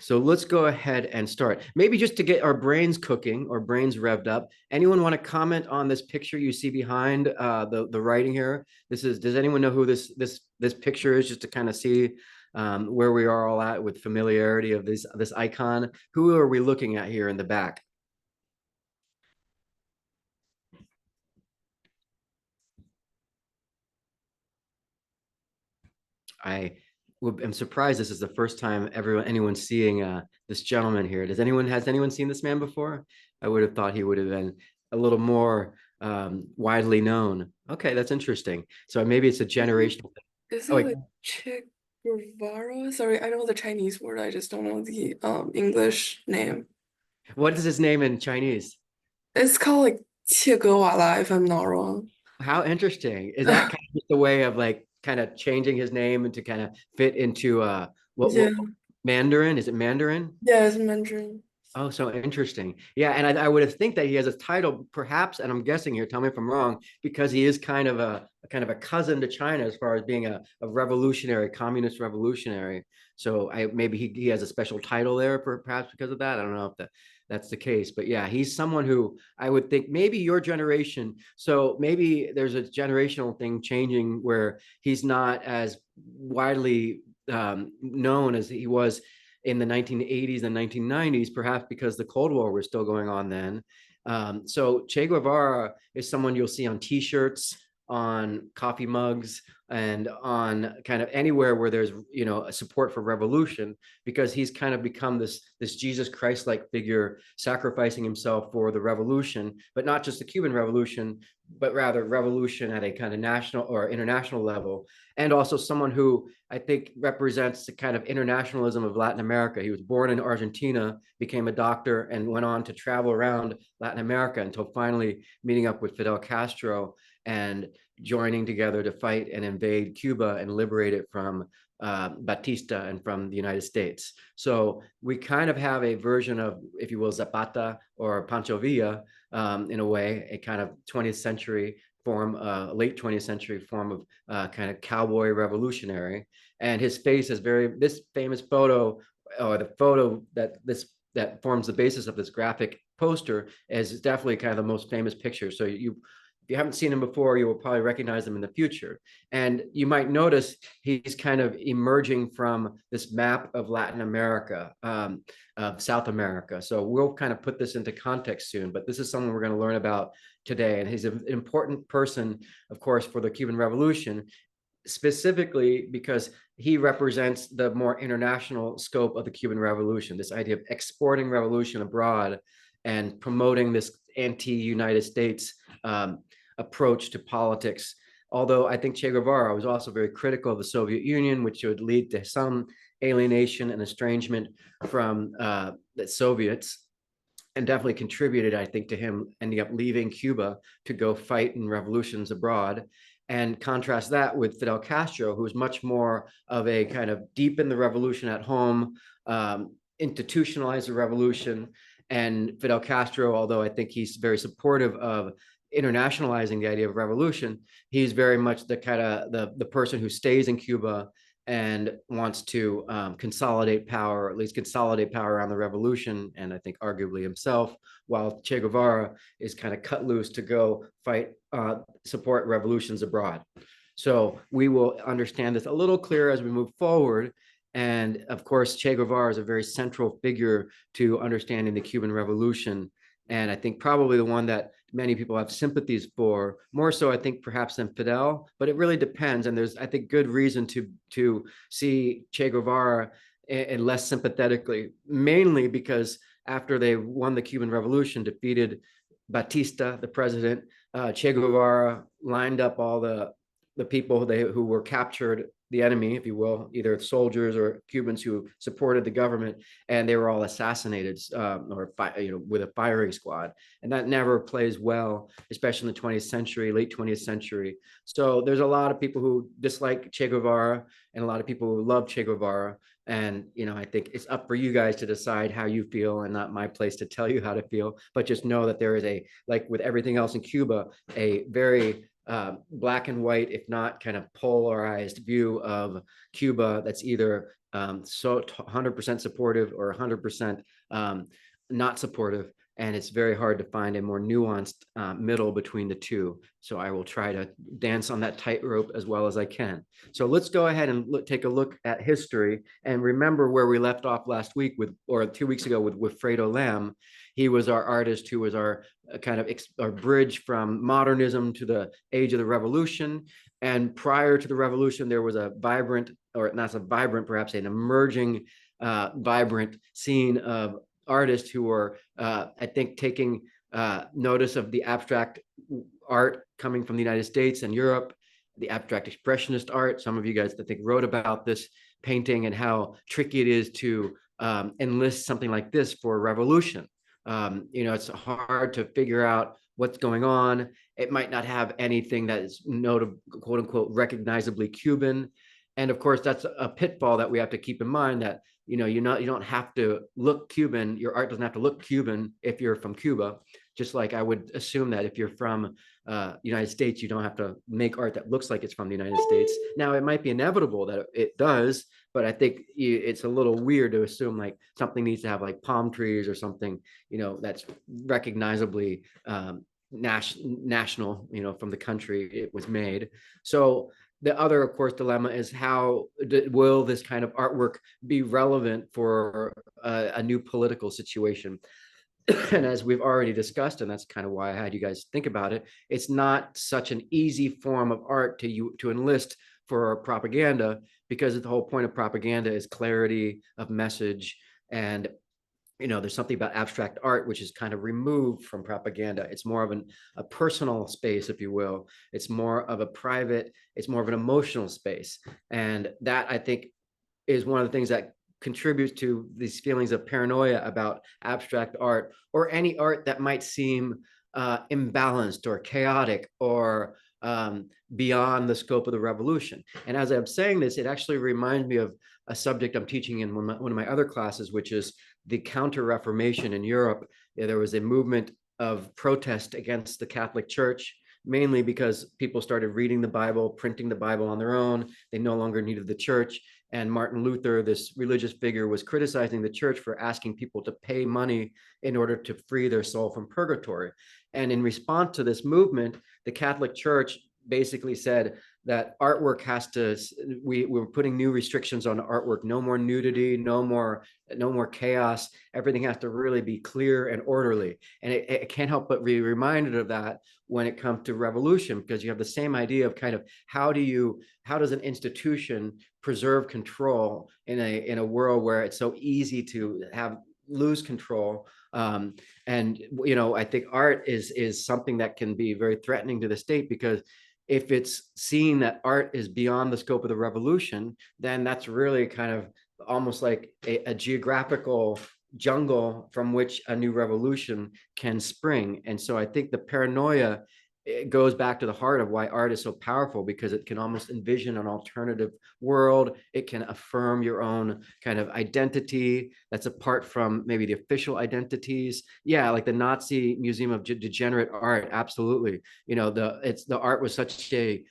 So let's go ahead and start. Maybe just to get our brains cooking or brains revved up. Anyone want to comment on this picture you see behind the writing here? This is. Does anyone know who this picture is? Just to kind of see where we are all at with familiarity of this icon. Who are we looking at here in the back? I am surprised this is the first time anyone's seeing this gentleman here. Has anyone seen this man before? I would have thought he would have been a little more widely known. Okay, that's interesting. So maybe it's a generational thing. Is Oh, it wait, like Che Guevara? Sorry, I know the Chinese word. I just don't know the English name. what is his name in Chinese? It's called like Che Guevara, if I'm not wrong. How interesting. Is that kind of just a way of like kind of changing his name and to kind of fit into what Yeah, Mandarin? Is it Mandarin? yeah, it's Mandarin. Oh, so interesting. Yeah, and I would have think that he has a title, perhaps, and I'm guessing here, tell me if I'm wrong, because he is kind of a cousin to China as far as being a revolutionary, communist revolutionary. So maybe he has a special title there, perhaps because of that. I don't know if that's the case, but yeah, he's someone who I would think maybe your generation. So maybe there's a generational thing changing where he's not as widely known as he was in the 1980s and 1990s, perhaps because the Cold War was still going on then. So Che Guevara is someone you'll see on T-shirts, on coffee mugs, and on kind of anywhere where there's a support for revolution, because he's kind of become this Jesus Christ-like figure, sacrificing himself for the revolution, but not just the Cuban Revolution, but rather revolution at a kind of national or international level, and also someone who I think represents the kind of internationalism of Latin America. He was born in Argentina, became a doctor, and went on to travel around Latin America until finally meeting up with Fidel Castro and joining together to fight and invade Cuba and liberate it from Batista and from the United States. So we kind of have a version of, if you will, Zapata or Pancho Villa, in a way, a kind of 20th century form, late 20th century form of kind of cowboy revolutionary. And his face is this famous photo, or the photo that forms the basis of this graphic poster, is definitely kind of the most famous picture. So if you haven't seen him before, you will probably recognize him in the future. And you might notice he's kind of emerging from this map of Latin America, of South America. So we'll kind of put this into context soon, but this is someone we're going to learn about today. And he's an important person, of course, for the Cuban Revolution, specifically because he represents the more international scope of the Cuban Revolution, this idea of exporting revolution abroad and promoting this anti-United States approach to politics. Although I think Che Guevara was also very critical of the Soviet Union, which would lead to some alienation and estrangement from the Soviets, and definitely contributed, I think, to him ending up leaving Cuba to go fight in revolutions abroad. And contrast that with Fidel Castro, who was much more of a kind of deepen the revolution at home, institutionalize the revolution. And Fidel Castro, although I think he's very supportive of internationalizing the idea of revolution, he's very much the kind of the person who stays in Cuba and wants to consolidate power, or at least consolidate power around the revolution, and I think arguably himself, while Che Guevara is kind of cut loose to go fight, support revolutions abroad. So we will understand this a little clearer as we move forward. And of course, Che Guevara is a very central figure to understanding the Cuban Revolution. And I think probably the one that many people have sympathies for, more so I think perhaps than Fidel, but it really depends. And there's, I think, good reason to see Che Guevara and less sympathetically, mainly because after they won the Cuban Revolution, defeated Batista, the president, Che Guevara lined up all the people who were captured, the enemy, if you will, either soldiers or Cubans who supported the government, and they were all assassinated, with a firing squad. And that never plays well, especially in the 20th century, late 20th century. So there's a lot of people who dislike Che Guevara and a lot of people who love Che Guevara. And, I think it's up for you guys to decide how you feel, and not my place to tell you how to feel, but just know that there is like with everything else in Cuba, a very black and white, if not kind of polarized view of Cuba that's either so 100% supportive or 100% not supportive. And it's very hard to find a more nuanced middle between the two. So I will try to dance on that tightrope as well as I can. So let's go ahead and take a look at history and remember where we left off last week with, or 2 weeks ago with Fredo Lam. He was our artist who was our kind of our bridge from modernism to the age of the revolution. And prior to the revolution, there was a vibrant, or not so vibrant, perhaps an emerging, vibrant scene of artists who were, I think, taking notice of the abstract art coming from the United States and Europe, the abstract expressionist art. Some of you guys, I think, wrote about this painting and how tricky it is to enlist something like this for a revolution. It's hard to figure out what's going on. It might not have anything that is notable, quote unquote, recognizably Cuban. And of course, that's a pitfall that we have to keep in mind, that you don't have to look Cuban. Your art doesn't have to look Cuban if you're from Cuba. Just like I would assume that if you're from United States, you don't have to make art that looks like it's from the United States. Now, it might be inevitable that it does, but I think it's a little weird to assume like something needs to have like palm trees or something, that's recognizably national, from the country it was made. So the other, of course, dilemma is how will this kind of artwork be relevant for a new political situation? And as we've already discussed, and that's kind of why I had you guys think about it, it's not such an easy form of art to enlist for propaganda, because the whole point of propaganda is clarity of message. And there's something about abstract art which is kind of removed from propaganda. It's more of a personal space, if you will. It's more of a private, it's more of an emotional space. And that, I think, is one of the things that contributes to these feelings of paranoia about abstract art, or any art that might seem imbalanced or chaotic or beyond the scope of the revolution. And as I'm saying this, it actually reminds me of a subject I'm teaching in one of my other classes, which is the Counter-Reformation in Europe. There was a movement of protest against the Catholic Church, mainly because people started reading the Bible, printing the Bible on their own. They no longer needed the church. And Martin Luther, this religious figure, was criticizing the church for asking people to pay money in order to free their soul from purgatory. And in response to this movement, the Catholic Church basically said that artwork has to, we're putting new restrictions on artwork. No more nudity, no more chaos. Everything has to really be clear and orderly. And it can't help but be reminded of that when it comes to revolution, because you have the same idea of kind of how does an institution preserve control in a world where it's so easy to lose control. And I think art is something that can be very threatening to the state, because if it's seen that art is beyond the scope of the revolution, then that's really kind of almost like a geographical jungle from which a new revolution can spring. And so I think the paranoia, it goes back to the heart of why art is so powerful, because it can almost envision an alternative world. It can affirm your own kind of identity that's apart from maybe the official identities. Yeah, like the Nazi Museum of Degenerate Art, absolutely. The art was such a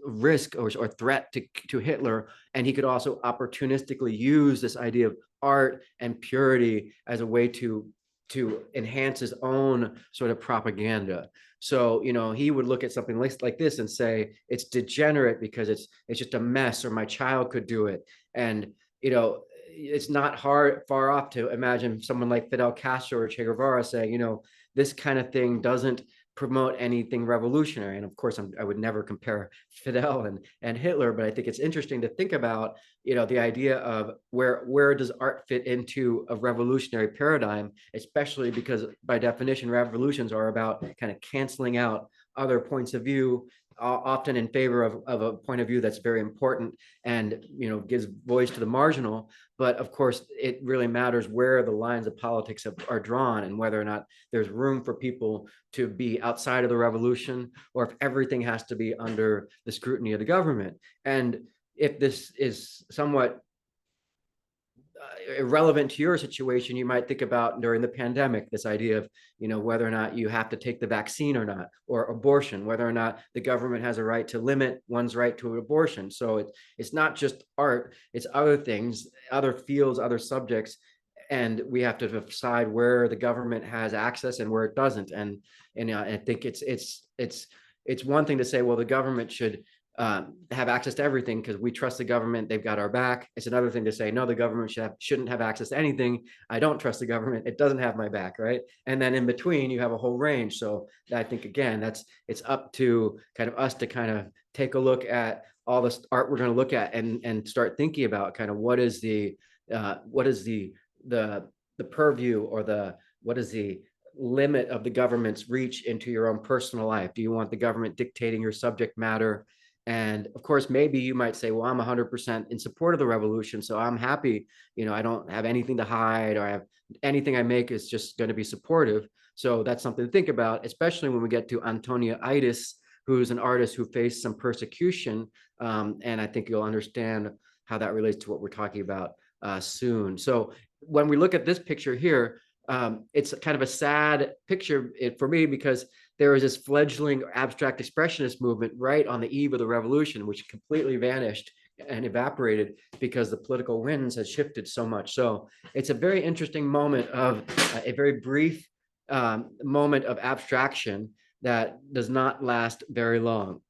risk or threat to Hitler, and he could also opportunistically use this idea of art and purity as a way to enhance his own sort of propaganda. So, he would look at something like this and say, it's degenerate because it's just a mess, or my child could do it. And, it's not far off to imagine someone like Fidel Castro or Che Guevara saying, this kind of thing doesn't promote anything revolutionary. And of course, I would never compare Fidel and Hitler, but I think it's interesting to think about, the idea of where does art fit into a revolutionary paradigm, especially because by definition, revolutions are about kind of canceling out other points of view, often in favor of a point of view that's very important and gives voice to the marginal. But of course, it really matters where the lines of politics are drawn, and whether or not there's room for people to be outside of the revolution, or if everything has to be under the scrutiny of the government. And if this is somewhat irrelevant to your situation, you might think about during the pandemic, this idea of, whether or not you have to take the vaccine or not, or abortion, whether or not the government has a right to limit one's right to an abortion. So it's not just art, it's other things, other fields, other subjects. And we have to decide where the government has access and where it doesn't. And I think it's one thing to say, well, the government should have access to everything because we trust the government, they've got our back. It's another thing to say, no, the government shouldn't have access to anything, I don't trust the government, it doesn't have my back, right? And then in between you have a whole range. So I think, again, it's up to kind of us to kind of take a look at all this art we're going to look at, and start thinking about kind of what is the purview, or what is the limit of the government's reach into your own personal life. Do you want the government dictating your subject matter? And of course, maybe you might say, well, I'm 100% in support of the revolution, so I'm happy, I don't have anything to hide, or I have anything I make is just going to be supportive. So that's something to think about, especially when we get to Antonia Itis, who's an artist who faced some persecution. And I think you'll understand how that relates to what we're talking about soon. So when we look at this picture here, it's kind of a sad picture for me, because there was this fledgling abstract expressionist movement right on the eve of the revolution, which completely vanished and evaporated because the political winds had shifted so much. So it's a very interesting moment of a very brief moment of abstraction that does not last very long.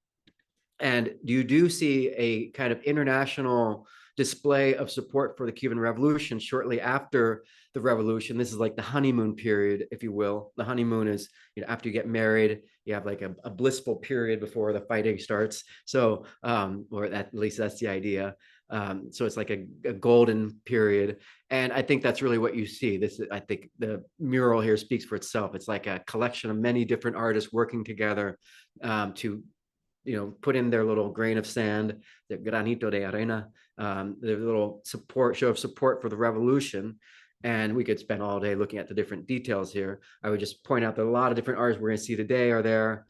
And you do see a kind of international display of support for the Cuban Revolution shortly after the revolution. This is like the honeymoon period, if you will. The honeymoon is, after you get married, you have like a blissful period before the fighting starts. So, or at least that's the idea. So it's like a golden period. And I think that's really what you see. I think the mural here speaks for itself. It's like a collection of many different artists working together to put in their little grain of sand, their granito de arena, their little show of support for the revolution. And we could spend all day looking at the different details here. I would just point out that a lot of different artists we're going to see today are there,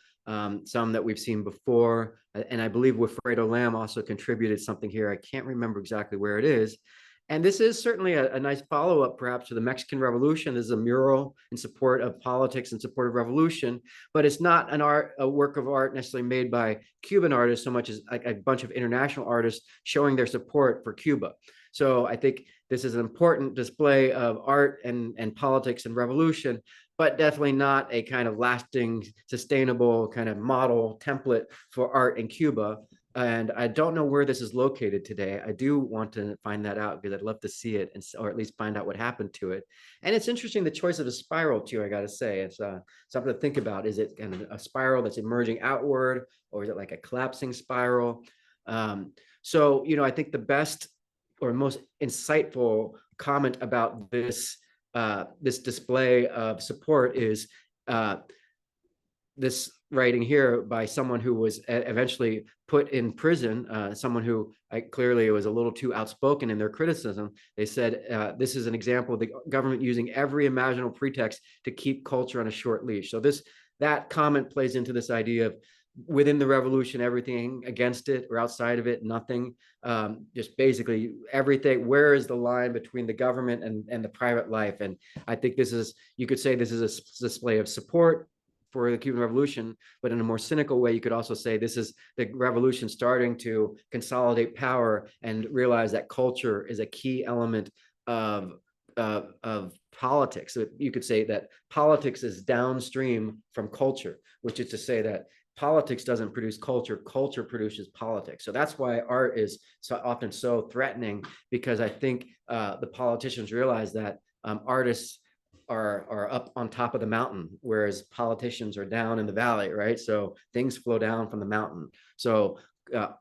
some that we've seen before. And I believe Wilfredo Lam also contributed something here. I can't remember exactly where it is. And this is certainly a nice follow-up, perhaps, to the Mexican Revolution. This is a mural in support of politics and support of revolution, but it's not a work of art necessarily made by Cuban artists so much as like a bunch of international artists showing their support for Cuba. So I think this is an important display of art and politics and revolution, but definitely not a kind of lasting, sustainable kind of model template for art in Cuba. And I don't know where this is located today. I do want to find that out because I'd love to see it, or at least find out what happened to it. And it's interesting, the choice of a spiral too, I got to say. It's something to think about. Is it kind of a spiral that's emerging outward, or is it like a collapsing spiral? So, I think the best or most insightful comment about this display of support is this writing here by someone who was eventually put in prison, someone who clearly was a little too outspoken in their criticism. They said, this is an example of the government using every imaginable pretext to keep culture on a short leash. So that comment plays into this idea of within the revolution, everything, against it or outside of it, nothing. Just basically everything. Where is the line between the government and the private life? And I think you could say this is a display of support for the Cuban Revolution, but in a more cynical way, you could also say this is the revolution starting to consolidate power and realize that culture is a key element of politics. So you could say that politics is downstream from culture, which is to say that politics doesn't produce culture, culture produces politics. So that's why art is so often so threatening, because I think the politicians realize that artists are up on top of the mountain, whereas politicians are down in the valley, right? So things flow down from the mountain. So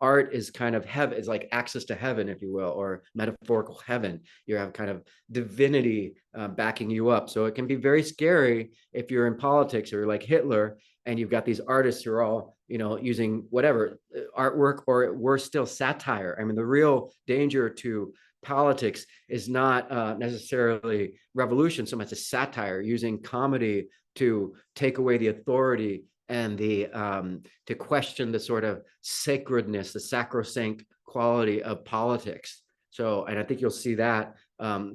art is kind of heaven, is like access to heaven, if you will, or metaphorical heaven. You have kind of divinity backing you up. So it can be very scary if you're in politics or like Hitler, and you've got these artists who are all, using whatever artwork, or worse still, satire. I mean, the real danger to politics is not necessarily revolution so much as satire, using comedy to take away the authority and to question the sort of sacredness, the sacrosanct quality of politics. So, and I think you'll see that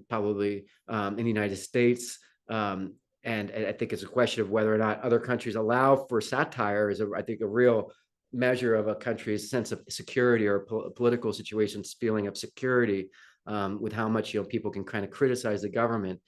probably in the United States. And I think it's a question of whether or not other countries allow for satire is, I think, a real measure of a country's sense of security or political situation's feeling of security, with how much people can kind of criticize the government.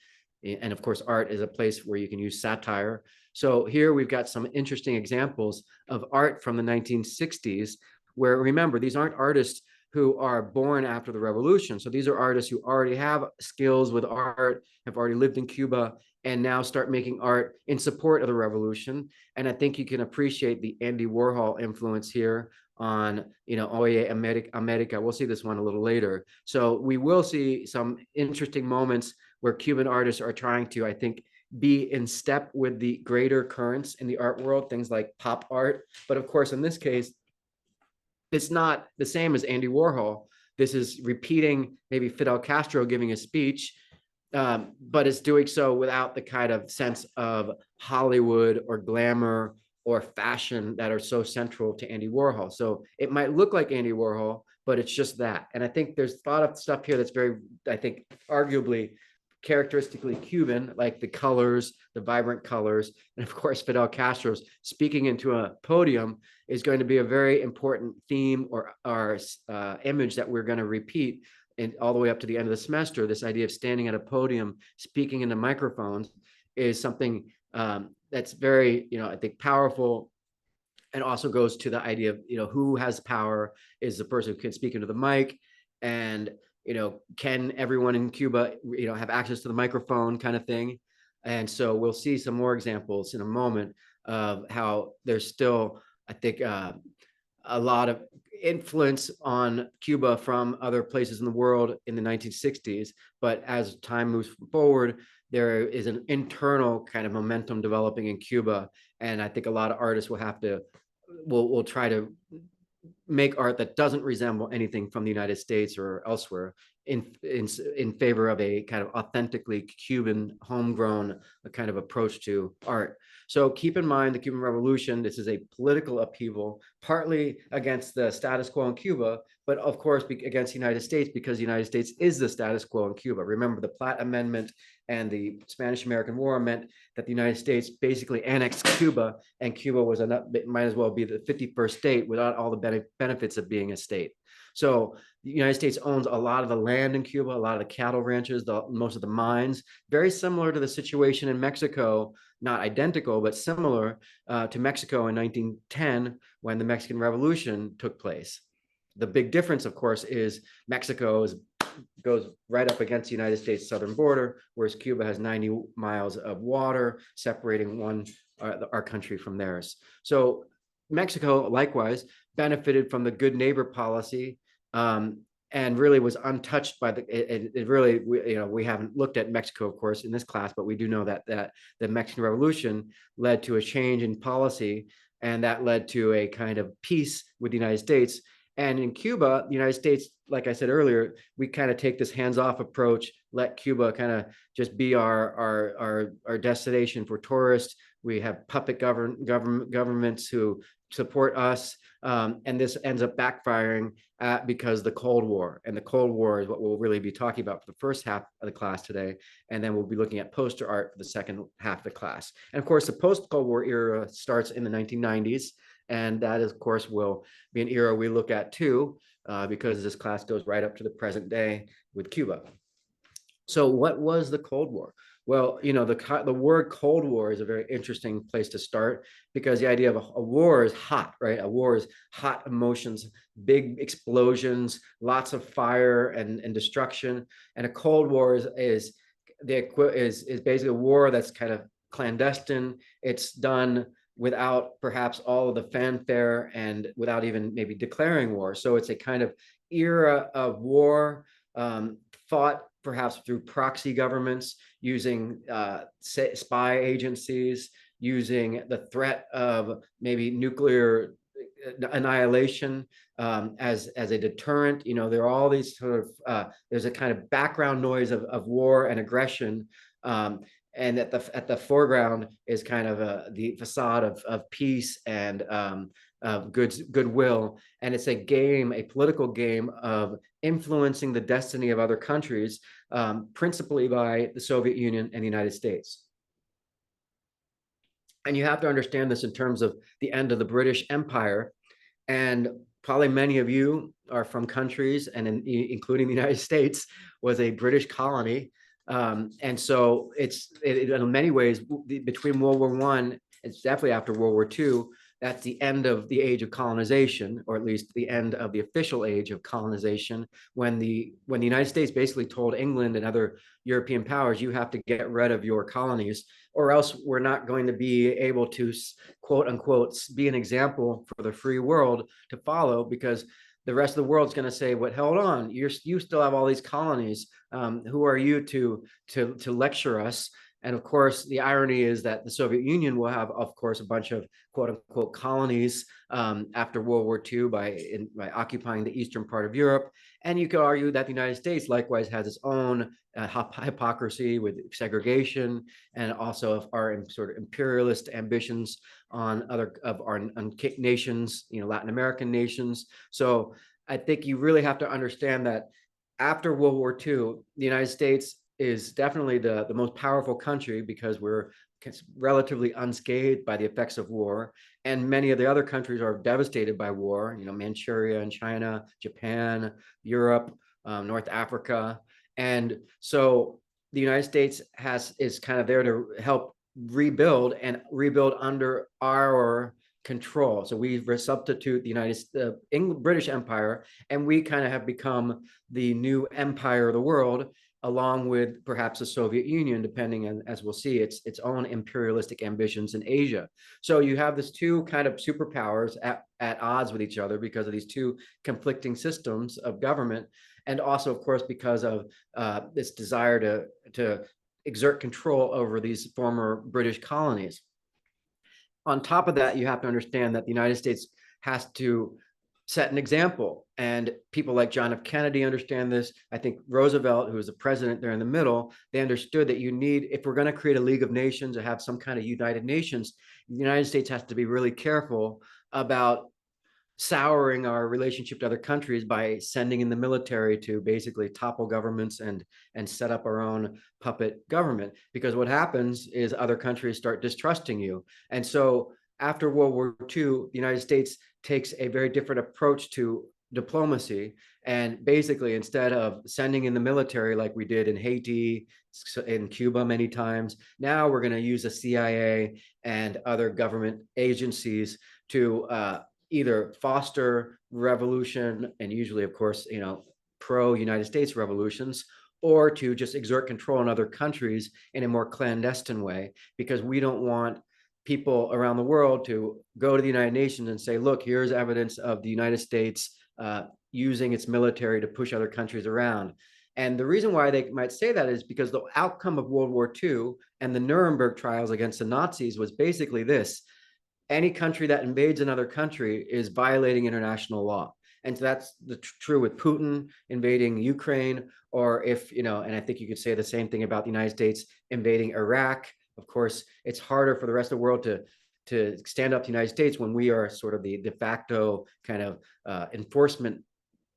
And of course, art is a place where you can use satire. So here we've got some interesting examples of art from the 1960s, where, remember, these aren't artists who are born after the revolution. So these are artists who already have skills with art, have already lived in Cuba, and now start making art in support of the revolution. And I think you can appreciate the Andy Warhol influence here on, Oye America. We'll see this one a little later. So we will see some interesting moments where Cuban artists are trying to, I think, be in step with the greater currents in the art world, things like pop art. But of course, in this case, it's not the same as Andy Warhol. This is repeating maybe Fidel Castro giving a speech, but it's doing so without the kind of sense of Hollywood or glamour or fashion that are so central to Andy Warhol. So it might look like Andy Warhol, but it's just that. And I think there's a lot of stuff here that's very, I think, arguably characteristically Cuban, like the colors, the vibrant colors. And of course, Fidel Castro's speaking into a podium is going to be a very important theme or image that we're going to repeat and all the way up to the end of the semester. This idea of standing at a podium, speaking into microphones, is something that's very, I think, powerful, and also goes to the idea of, who has power is the person who can speak into the mic, and can everyone in Cuba, have access to the microphone, kind of thing. And so we'll see some more examples in a moment of how there's still, I think, a lot of influence on Cuba from other places in the world in the 1960s. But as time moves forward, there is an internal kind of momentum developing in Cuba. And I think a lot of artists will try to make art that doesn't resemble anything from the United States or elsewhere, in favor of a kind of authentically Cuban, homegrown kind of approach to art. So keep in mind the Cuban Revolution. This is a political upheaval, partly against the status quo in Cuba, but of course against the United States, because the United States is the status quo in Cuba. Remember, the Platt Amendment and the Spanish-American War meant that the United States basically annexed Cuba, and Cuba was might as well be the 51st state without all the benefits of being a state. So the United States owns a lot of the land in Cuba, a lot of the cattle ranches, most of the mines, very similar to the situation in Mexico, not identical, but similar to Mexico in 1910 when the Mexican Revolution took place. The big difference, of course, is Mexico goes right up against the United States southern border, whereas Cuba has 90 miles of water separating our country from theirs. So Mexico, likewise, benefited from the good neighbor policy, and really was untouched by it really, we haven't looked at Mexico, of course, in this class, but we do know that the Mexican Revolution led to a change in policy, and that led to a kind of peace with the United States. And in Cuba, the United States, like I said earlier, we kind of take this hands-off approach, let Cuba kind of just be our destination for tourists. We have puppet governments who support us, and this ends up backfiring because the Cold War. And the Cold War is what we'll really be talking about for the first half of the class today, and then we'll be looking at poster art for the second half of the class. And of course, the post-Cold War era starts in the 1990s, and that, of course, will be an era we look at too, because this class goes right up to the present day with Cuba. So what was the Cold War? Well, the word Cold War is a very interesting place to start, because the idea of a war is hot, right? A war is hot emotions, big explosions, lots of fire and destruction. And a Cold War is basically a war that's kind of clandestine. It's done without perhaps all of the fanfare and without even maybe declaring war. So it's a kind of era of war, fought perhaps through proxy governments, using spy agencies, using the threat of maybe nuclear annihilation as a deterrent. There are all these sort of there's a kind of background noise of war and aggression, and at the foreground is kind of the facade of peace and of goodwill. And it's a political game of influencing the destiny of other countries principally by the Soviet Union and the United States. And you have to understand this in terms of the end of the British Empire. And probably many of you are from countries, and including the United States was a British colony. And so in many ways, between World War I, it's definitely after World War II, that's the end of the age of colonization, or at least the end of the official age of colonization, when the United States basically told England and other European powers, you have to get rid of your colonies, or else we're not going to be able to, quote unquote, be an example for the free world to follow, because the rest of the world's going to say, "What? Hold on, you still have all these colonies. Who are you to lecture us?" And of course, the irony is that the Soviet Union will have, of course, a bunch of quote unquote colonies after World War II by occupying the eastern part of Europe. And you could argue that the United States likewise has its own hypocrisy with segregation, and also of our sort of imperialist ambitions on other of our nations, Latin American nations. So I think you really have to understand that after World War II, the United States is definitely the most powerful country because we're relatively unscathed by the effects of war. And many of the other countries are devastated by war, Manchuria and China, Japan, Europe, North Africa. And so the United States is kind of there to help rebuild under our control. So we substitute the British Empire, and we kind of have become the new empire of the world, along with perhaps the Soviet Union, depending on, as we'll see, its own imperialistic ambitions in Asia. So you have this two kind of superpowers at odds with each other because of these two conflicting systems of government, and also, of course, because of this desire to exert control over these former British colonies. On top of that, you have to understand that the United States has to set an example. And people like John F. Kennedy understand this. I think Roosevelt, who was the president there in the middle, they understood that if we're going to create a League of Nations or have some kind of United Nations, the United States has to be really careful about souring our relationship to other countries by sending in the military to basically topple governments and set up our own puppet government. Because what happens is other countries start distrusting you. And so after World War II, the United States takes a very different approach to diplomacy. And basically, instead of sending in the military like we did in Haiti, in Cuba many times, now we're going to use the CIA and other government agencies to either foster revolution, and usually, of course, pro-United States revolutions, or to just exert control in other countries in a more clandestine way, because we don't want people around the world to go to the United Nations and say, look, here's evidence of the United States using its military to push other countries around. And the reason why they might say that is because the outcome of World War II and the Nuremberg trials against the Nazis was basically this: any country that invades another country is violating international law. And so that's true with Putin invading Ukraine, or and I think you could say the same thing about the United States invading Iraq. Of course, it's harder for the rest of the world to stand up to the United States when we are sort of the de facto kind of enforcement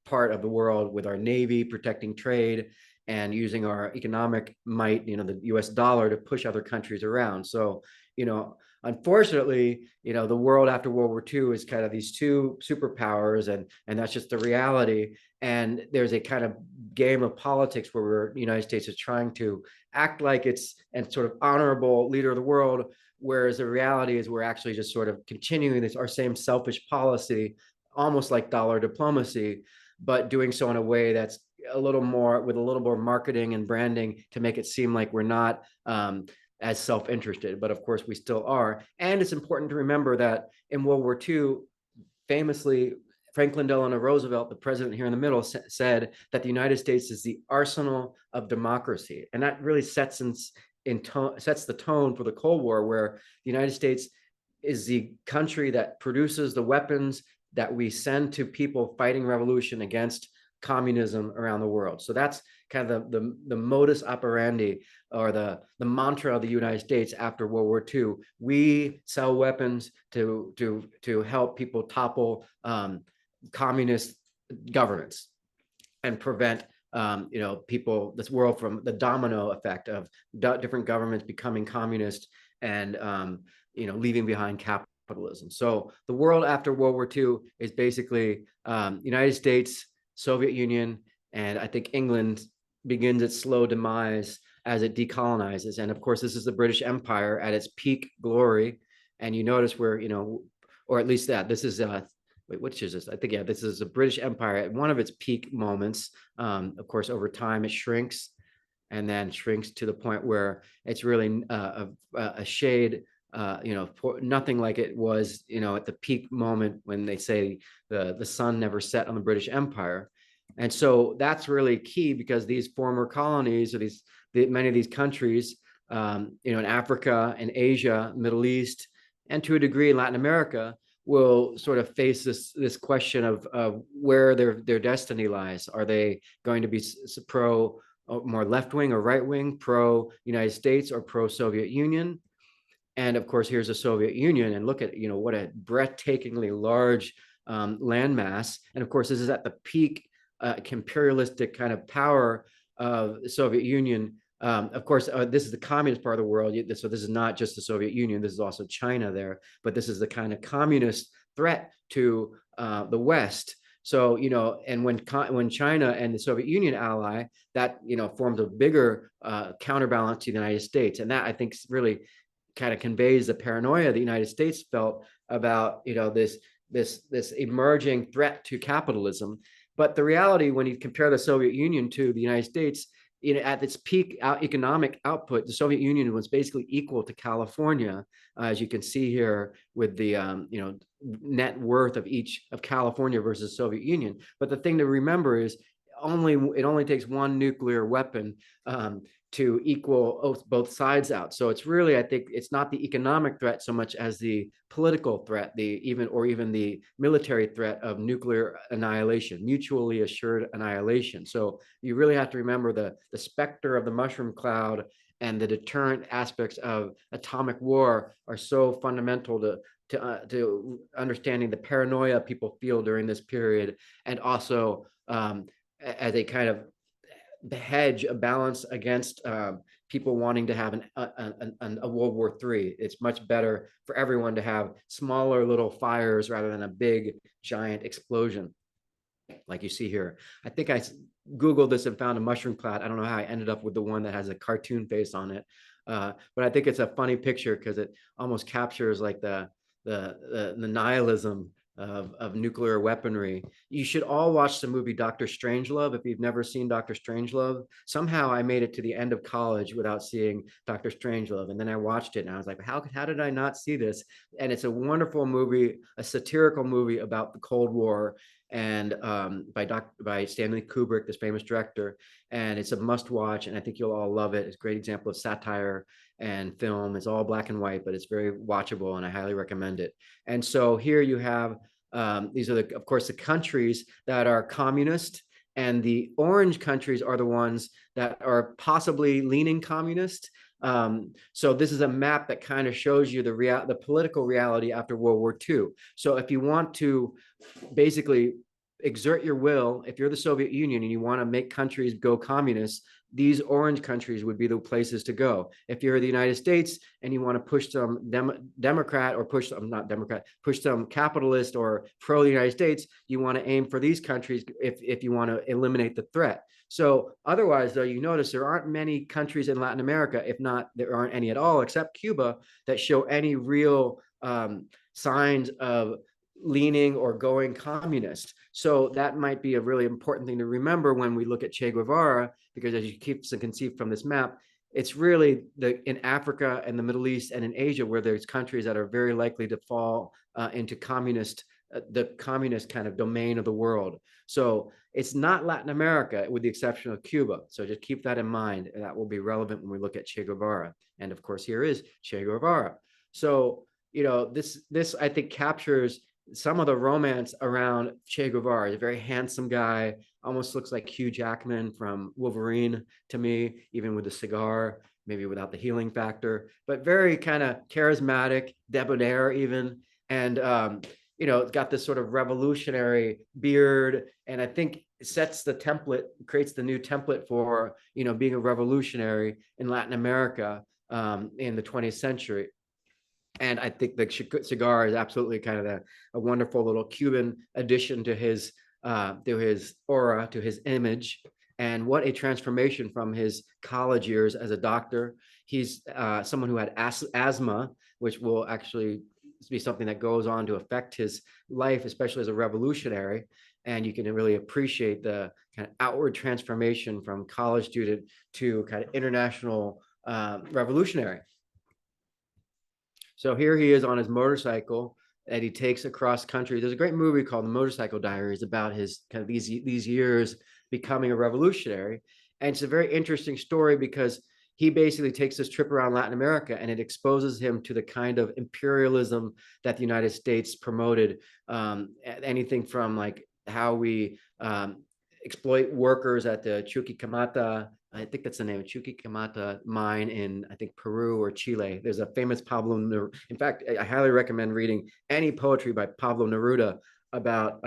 part of the world, with our Navy protecting trade and using our economic might, the US dollar, to push other countries around. So, unfortunately, the world after World War II is kind of these two superpowers, and that's just the reality. And there's a kind of game of politics where the United States is trying to act like it's and sort of honorable leader of the world, whereas the reality is we're actually just sort of continuing our same selfish policy, almost like dollar diplomacy, but doing so in a way that's a little more marketing and branding to make it seem like we're not as self-interested, but of course we still are. And it's important to remember that in World War II, famously, Franklin Delano Roosevelt, the president here in the middle, said that the United States is the arsenal of democracy. And that really sets the tone for the Cold War, where the United States is the country that produces the weapons that we send to people fighting revolution against communism around the world. So that's kind of the modus operandi, or the mantra of the United States after World War II. We sell weapons to help people topple communist governments and prevent people, this world from the domino effect of different governments becoming communist and, leaving behind capitalism. So the world after World War II is basically United States, Soviet Union, and I think England begins its slow demise as it decolonizes. And of course, this is the British Empire at its peak glory. And you notice where, or at least that this is wait, which is this? I think, yeah, this is a British Empire at one of its peak moments. Of course, over time it shrinks and then shrinks to the point where it's really a shade, nothing like it was, at the peak moment when they say the sun never set on the British Empire. And so that's really key because these former colonies, or many of these countries, in Africa and Asia, Middle East, and to a degree in Latin America, will sort of face this question of where their destiny lies. Are they going to be more left wing or right wing, pro United States or pro Soviet Union? And of course, here's the Soviet Union, and look at what a breathtakingly large landmass. And of course, this is at the peak imperialistic kind of power of the Soviet Union. Of course, this is the communist part of the world. So this is not just the Soviet Union. This is also China there. But this is the kind of communist threat to the West. So, and when China and the Soviet Union ally, that, forms a bigger counterbalance to the United States. And that, I think, really kind of conveys the paranoia the United States felt about, this emerging threat to capitalism. But the reality, when you compare the Soviet Union to the United States, at its peak economic output, the Soviet Union was basically equal to California, as you can see here with the net worth of each of California versus Soviet Union. But the thing to remember is it only takes one nuclear weapon to equal both sides out. So it's really, I think, it's not the economic threat so much as the political threat, even the military threat of nuclear annihilation, mutually assured annihilation. So you really have to remember the specter of the mushroom cloud and the deterrent aspects of atomic war are so fundamental to understanding the paranoia people feel during this period, and also as a kind of the hedge, a balance against people wanting to have a World War III. It's much better for everyone to have smaller little fires rather than a big giant explosion like you see here. I think I Googled this and found a mushroom cloud. I don't know how I ended up with the one that has a cartoon face on it. But I think it's a funny picture because it almost captures like the nihilism of nuclear weaponry. You should all watch the movie Dr. Strangelove if you've never seen Dr. Strangelove. Somehow I made it to the end of college without seeing Dr. Strangelove, and then I watched it and I was like, how did I not see this? And it's a wonderful movie, a satirical movie about the Cold War, and by Stanley Kubrick, this famous director. And it's a must watch, and I think you'll all love it. It's a great example of satire and film. It's all black and white, but it's very watchable, and I highly recommend it. And so here you have these are of course the countries that are communist, and the orange countries are the ones that are possibly leaning communist. So this is a map that kind of shows you the political reality after World War II. So if you want to basically exert your will, if you're the Soviet Union and you want to make countries go communist, these orange countries would be the places to go. If you're the United States and you want to push some Democrat or push some capitalist or pro the United States, you want to aim for these countries if you want to eliminate the threat. So otherwise, though, you notice there aren't many countries in Latin America, if not, there aren't any at all, except Cuba, that show any real signs of leaning or going communist. So that might be a really important thing to remember when we look at Che Guevara, because as you can see from this map, it's really in Africa and the Middle East and in Asia where there's countries that are very likely to fall into the communist kind of domain of the world. So it's not Latin America, with the exception of Cuba. So just keep that in mind, and that will be relevant when we look at Che Guevara. And of course, here is Che Guevara. So, this I think captures some of the romance around Che Guevara. He's a very handsome guy, almost looks like Hugh Jackman from Wolverine to me, even with the cigar, maybe without the healing factor, but very kind of charismatic, debonair even. And, got this sort of revolutionary beard, and I think sets the template, creates the new template for, being a revolutionary in Latin America in the 20th century. And I think the cigar is absolutely kind of a wonderful little Cuban addition to his aura, to his image. And what a transformation from his college years as a doctor. He's someone who had asthma, which will actually be something that goes on to affect his life, especially as a revolutionary. And you can really appreciate the kind of outward transformation from college student to kind of international revolutionary. So here he is on his motorcycle that he takes across country. There's a great movie called The Motorcycle Diaries about his kind of these years becoming a revolutionary. And it's a very interesting story because he basically takes this trip around Latin America, and it exposes him to the kind of imperialism that the United States promoted. Anything from like how we exploit workers at the Chuquicamata, I think that's the name, Chuquicamata mine in, I think, Peru or Chile. There's a famous Pablo, in fact, I highly recommend reading any poetry by Pablo Neruda about,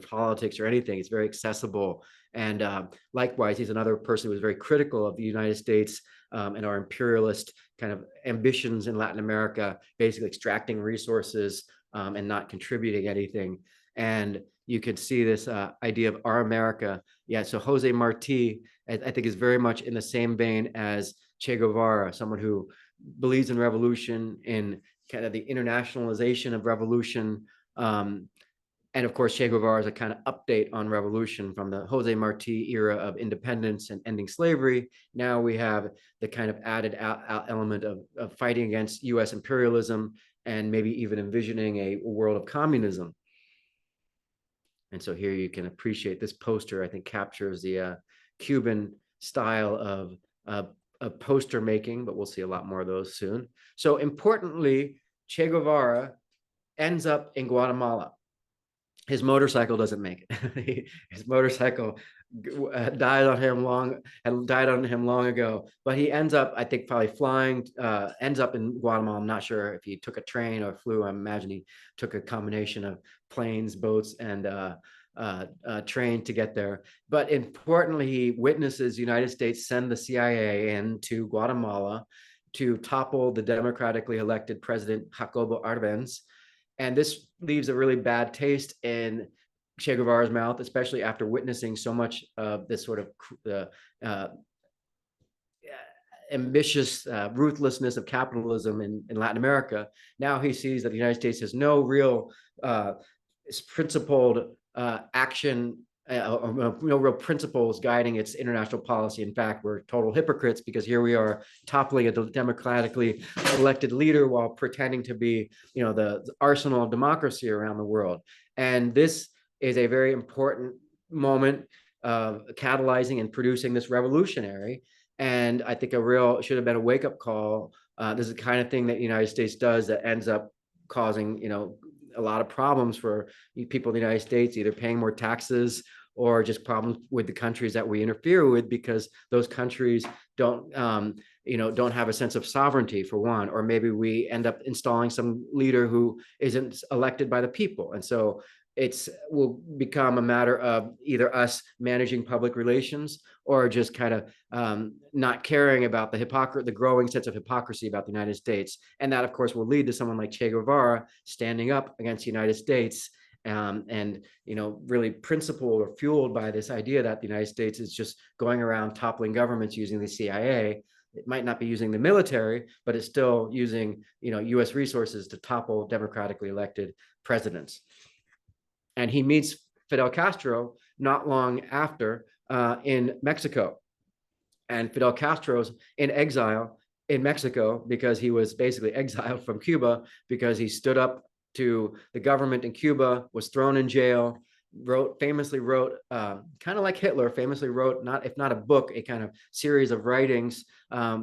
politics or anything. It's very accessible. And likewise, he's another person who was very critical of the United States and our imperialist kind of ambitions in Latin America, basically extracting resources and not contributing anything. And you could see this idea of our America. Yeah, so Jose Marti, I think, is very much in the same vein as Che Guevara, someone who believes in revolution, in kind of the internationalization of revolution. And of course, Che Guevara is a kind of update on revolution from the Jose Marti era of independence and ending slavery. Now we have the kind of added element of fighting against US imperialism and maybe even envisioning a world of communism. And so here you can appreciate this poster, I think, captures the Cuban style of poster making, but we'll see a lot more of those soon. So importantly, Che Guevara ends up in Guatemala. His motorcycle doesn't make it. His motorcycle died on him long ago, but he ends up, I think, probably flying, ends up in Guatemala. I'm not sure if he took a train or flew. I imagine he took a combination of planes, boats, and train to get there. But importantly, he witnesses the United States send the CIA into Guatemala to topple the democratically elected president Jacobo Arbenz. And this leaves a really bad taste in Che Guevara's mouth, especially after witnessing so much of this sort of ambitious ruthlessness of capitalism in Latin America. Now he sees that the United States has no real principled action, no real principles guiding its international policy. In fact, we're total hypocrites because here we are toppling a democratically elected leader while pretending to be, the arsenal of democracy around the world. And this is a very important moment of catalyzing and producing this revolutionary. And I think should have been a wake-up call. This is the kind of thing that the United States does that ends up causing, a lot of problems for people in the United States, either paying more taxes or just problems with the countries that we interfere with, because those countries don't have a sense of sovereignty, for one, or maybe we end up installing some leader who isn't elected by the people. And so will become a matter of either us managing public relations or just kind of not caring about the growing sense of hypocrisy about the United States. And that, of course, will lead to someone like Che Guevara standing up against the United States and really principled or fueled by this idea that the United States is just going around toppling governments using the CIA. It might not be using the military, but it's still using US resources to topple democratically elected presidents. And he meets Fidel Castro not long after in Mexico. And Fidel Castro's in exile in Mexico because he was basically exiled from Cuba because he stood up to the government in Cuba, was thrown in jail, famously wrote, kind of like Hitler, famously wrote, if not a book, a kind of series of writings,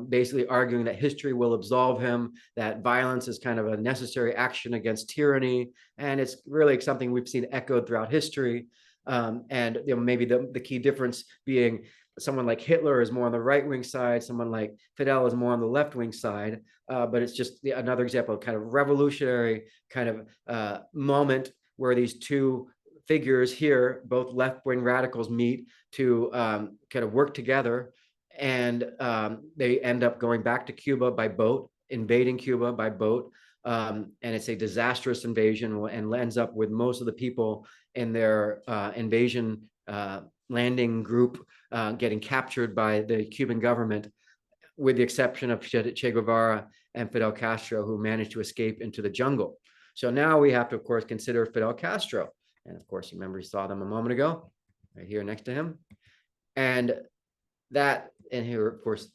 basically arguing that history will absolve him, that violence is kind of a necessary action against tyranny. And it's really something we've seen echoed throughout history. And maybe the key difference being someone like Hitler is more on the right-wing side, someone like Fidel is more on the left-wing side. But it's just another example of kind of revolutionary kind of moment where these two figures here, both left-wing radicals, meet to kind of work together, and they end up going back to Cuba by boat, invading Cuba by boat. And it's a disastrous invasion, and ends up with most of the people in their invasion landing group getting captured by the Cuban government, with the exception of Che Guevara and Fidel Castro, who managed to escape into the jungle. So now we have to, of course, consider Fidel Castro. And of course, you remember we saw them a moment ago, right here next to him. And here, of course,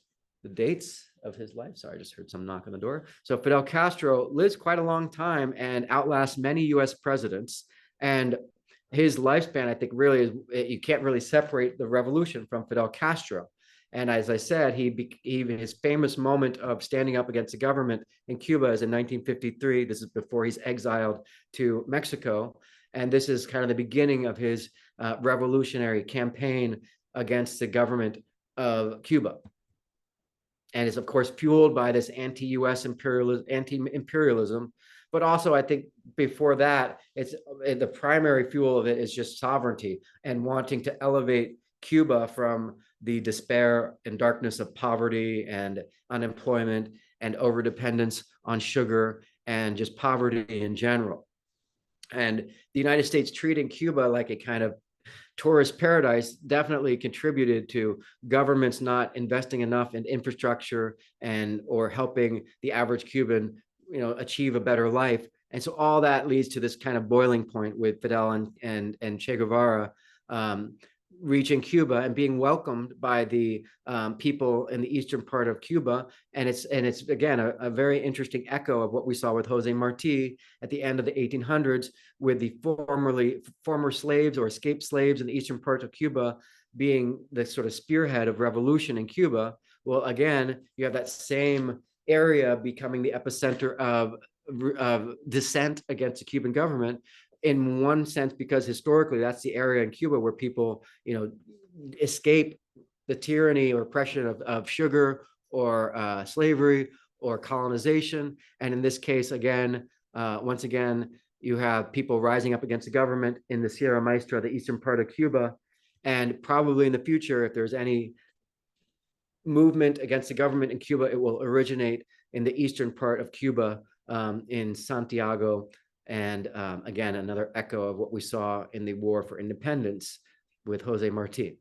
the dates of his life. Sorry, I just heard some knock on the door. So Fidel Castro lives quite a long time and outlasts many US presidents. And his lifespan, I think, really is, you can't really separate the revolution from Fidel Castro. And as I said, his famous moment of standing up against the government in Cuba is in 1953. This is before he's exiled to Mexico. And this is kind of the beginning of his revolutionary campaign against the government of Cuba. And is, of course, fueled by this anti-US anti-imperialism. But also, I think before that, it's the primary fuel of it is just sovereignty and wanting to elevate Cuba from the despair and darkness of poverty and unemployment and overdependence on sugar and just poverty in general. And the United States treating Cuba like a kind of tourist paradise definitely contributed to governments not investing enough in infrastructure or helping the average Cuban, achieve a better life. And so all that leads to this kind of boiling point with Fidel and Che Guevara reaching Cuba and being welcomed by the people in the eastern part of Cuba. And it's again a very interesting echo of what we saw with Jose Marti at the end of the 1800s, with the former slaves or escaped slaves in the eastern part of Cuba being the sort of spearhead of revolution in Cuba. Well, again, you have that same area becoming the epicenter of dissent against the Cuban government, in one sense, because historically that's the area in Cuba where people, escape the tyranny or oppression of sugar or slavery or colonization. And in this case, again, once again, you have people rising up against the government in the Sierra Maestra, the eastern part of Cuba. And probably in the future, if there's any movement against the government in Cuba, it will originate in the eastern part of Cuba, in Santiago. And again, another echo of what we saw in the War for Independence with Jose Marti.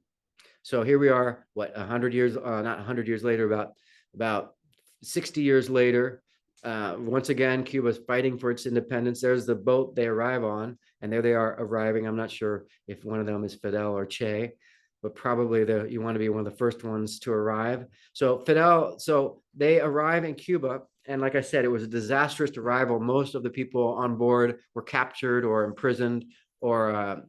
So here we are, 100 years, not 100 years later, about 60 years later. Once again, Cuba's fighting for its independence. There's the boat they arrive on, and there they are arriving. I'm not sure if one of them is Fidel or Che, but probably you want to be one of the first ones to arrive. So they arrive in Cuba. And like I said, it was a disastrous arrival. Most of the people on board were captured or imprisoned or,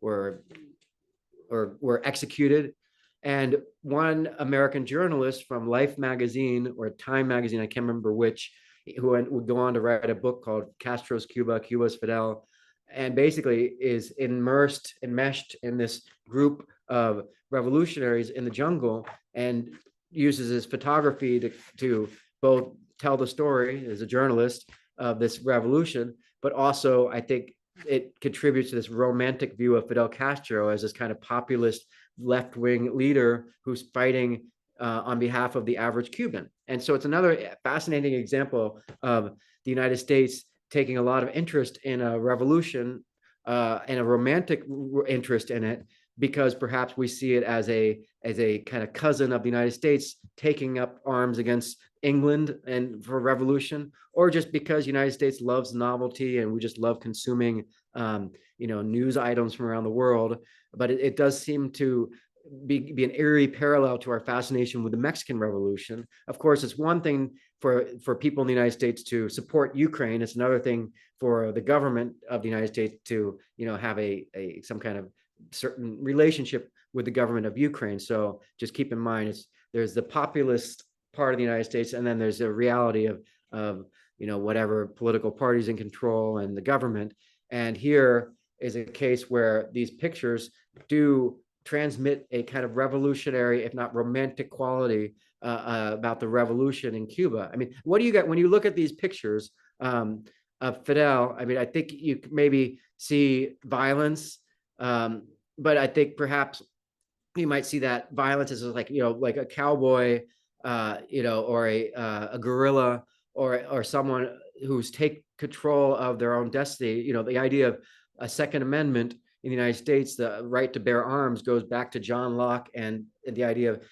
were executed. And one American journalist from Life magazine or Time magazine, I can't remember which, who would go on to write a book called Castro's Cuba, Cuba's Fidel, and basically is enmeshed in this group of revolutionaries in the jungle, and uses his photography to both tell the story as a journalist of this revolution, but also I think it contributes to this romantic view of Fidel Castro as this kind of populist left-wing leader who's fighting on behalf of the average Cuban. And so it's another fascinating example of the United States taking a lot of interest in a revolution and a romantic interest in it, because perhaps we see it as a kind of cousin of the United States taking up arms against England and for revolution, or just because the United States loves novelty and we just love consuming news items from around the world. But it does seem to be an eerie parallel to our fascination with the Mexican Revolution. Of course, it's one thing for people in the United States to support Ukraine. It's another thing for the government of the United States to have some kind of certain relationship with the government of Ukraine. So just keep in mind, there's the populist part of the United States, and then there's a reality of whatever political parties in control and the government. And here is a case where these pictures do transmit a kind of revolutionary, if not romantic, quality about the revolution in Cuba. I mean, what do you get when you look at these pictures? Fidel, I mean, I think you maybe see violence, but I think perhaps you might see that violence is like, like a cowboy, or a guerrilla, or someone who's take control of their own destiny. The idea of a Second Amendment in the United States, the right to bear arms, goes back to John Locke, and the idea of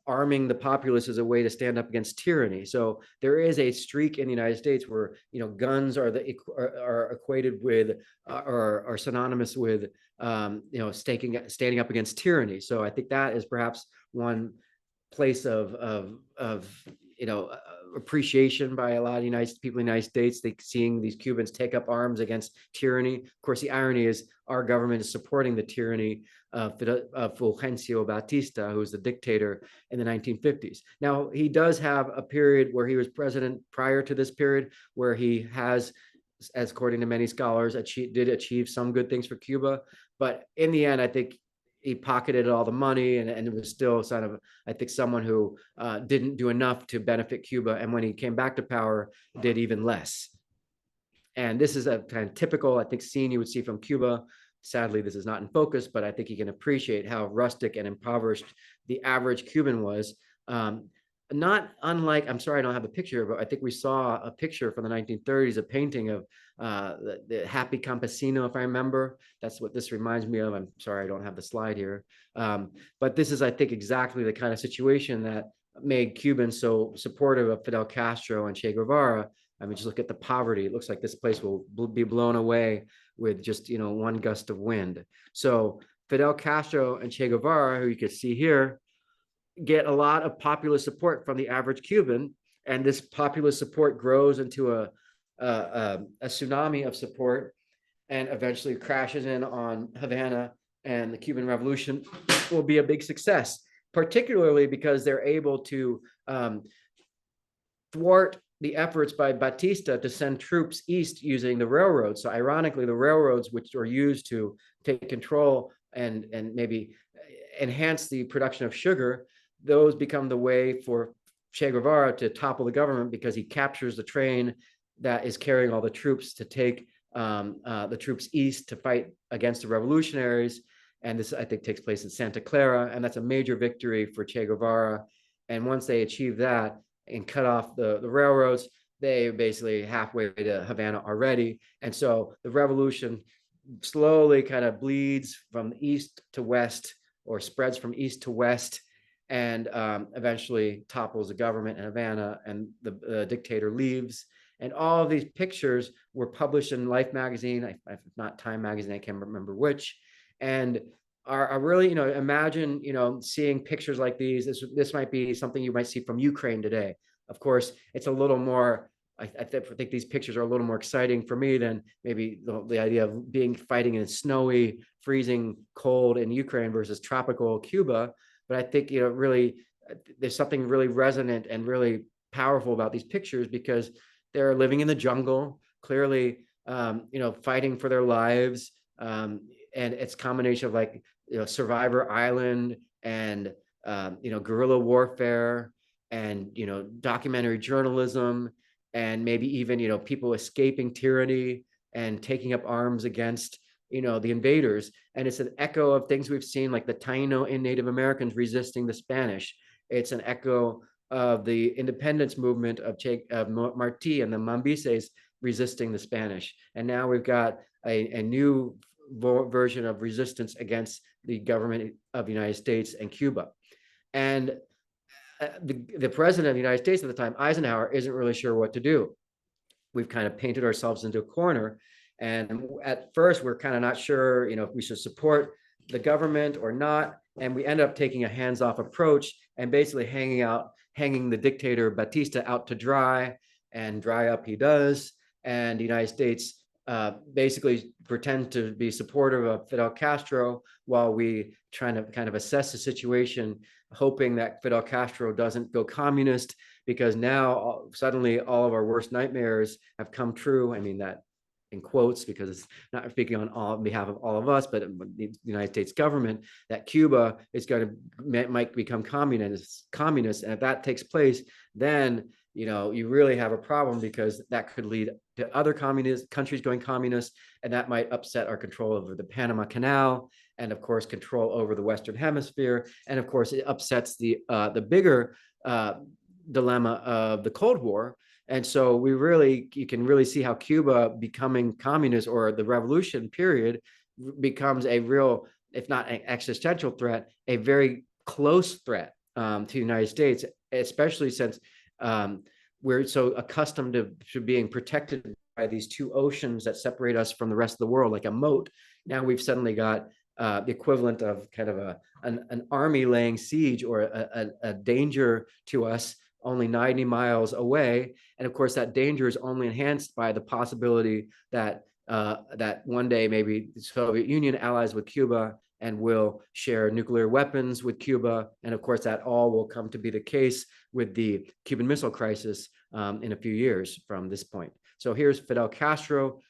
arming the populace as a way to stand up against tyranny. So there is a streak in the United States where guns are equated with, or synonymous with, standing up against tyranny. So I think that is perhaps one place of appreciation by a lot of United people in the United States. They seeing these Cubans take up arms against tyranny. Of course, the irony is our government is supporting the tyranny of Fulgencio Batista, who was the dictator in the 1950s. Now, he does have a period where he was president prior to this period, where he has, as according to many scholars, did achieve some good things for Cuba. But in the end, I think he pocketed all the money, and it was still sort of, I think, someone who didn't do enough to benefit Cuba. And when he came back to power, did even less. And this is a kind of typical, I think, scene you would see from Cuba. Sadly, this is not in focus, but I think you can appreciate how rustic and impoverished the average Cuban was. Not unlike, I'm sorry I don't have a picture, but I think we saw a picture from the 1930s, a painting of the Happy Campesino, if I remember. That's what this reminds me of. I'm sorry I don't have the slide here. But this is, I think, exactly the kind of situation that made Cubans so supportive of Fidel Castro and Che Guevara. I mean, just look at the poverty. It looks like this place will be blown away with just, one gust of wind. So Fidel Castro and Che Guevara, who you can see here, get a lot of popular support from the average Cuban. And this popular support grows into a tsunami of support, and eventually crashes in on Havana, and the Cuban Revolution will be a big success, particularly because they're able to thwart the efforts by Batista to send troops east using the railroads. So ironically, the railroads, which were used to take control and maybe enhance the production of sugar, those become the way for Che Guevara to topple the government, because he captures the train that is carrying all the troops to take the troops east to fight against the revolutionaries. And this, I think, takes place in Santa Clara, and that's a major victory for Che Guevara. And once they achieve that and cut off the railroads, they basically halfway to Havana already. And so the revolution slowly kind of bleeds from east to west, or spreads from east to west, and eventually topples the government in Havana, and the dictator leaves. And all of these pictures were published in Life magazine, not Time magazine, I can't remember which, and are really, imagine, seeing pictures like these. This might be something you might see from Ukraine today. Of course, it's a little more, I think these pictures are a little more exciting for me than maybe the idea of fighting in snowy, freezing cold in Ukraine versus tropical Cuba. But I think, really, there's something really resonant and really powerful about these pictures, because they're living in the jungle, clearly, fighting for their lives. And it's a combination of, like, Survivor Island, and, guerrilla warfare, and, documentary journalism, and maybe even, people escaping tyranny and taking up arms against, the invaders. And it's an echo of things we've seen, like the Taino and Native Americans resisting the Spanish. It's an echo of the independence movement of Martí and the Mambises resisting the Spanish. And now we've got a new version of resistance against the government of the United States and Cuba. And the president of the United States at the time, Eisenhower, isn't really sure what to do. We've kind of painted ourselves into a corner. And at first, we're kind of not sure, if we should support the government or not. And we end up taking a hands-off approach, and basically hanging the dictator Batista out to dry, and dry up he does. And the United States basically pretend to be supportive of Fidel Castro, while we trying to kind of assess the situation, hoping that Fidel Castro doesn't go communist, because now suddenly all of our worst nightmares have come true. I mean, that in quotes, because it's not speaking on behalf of all of us, but the United States government, that Cuba is going to might become communist. And if that takes place, then you really have a problem, because that could lead to other communist countries going communist, and that might upset our control over the Panama Canal, and of course control over the Western Hemisphere, and of course it upsets the bigger dilemma of the Cold War. And so you can really see how Cuba becoming communist, or the revolution period, becomes a real, if not an existential threat, a very close threat to the United States, especially since we're so accustomed to being protected by these two oceans that separate us from the rest of the world, like a moat. Now we've suddenly got the equivalent of kind of an army laying siege, or a danger to us only 90 miles away. And of course, that danger is only enhanced by the possibility that that one day maybe the Soviet Union allies with Cuba and will share nuclear weapons with Cuba. And of course, that all will come to be the case with the Cuban Missile Crisis in a few years from this point. So here's Fidel Castro,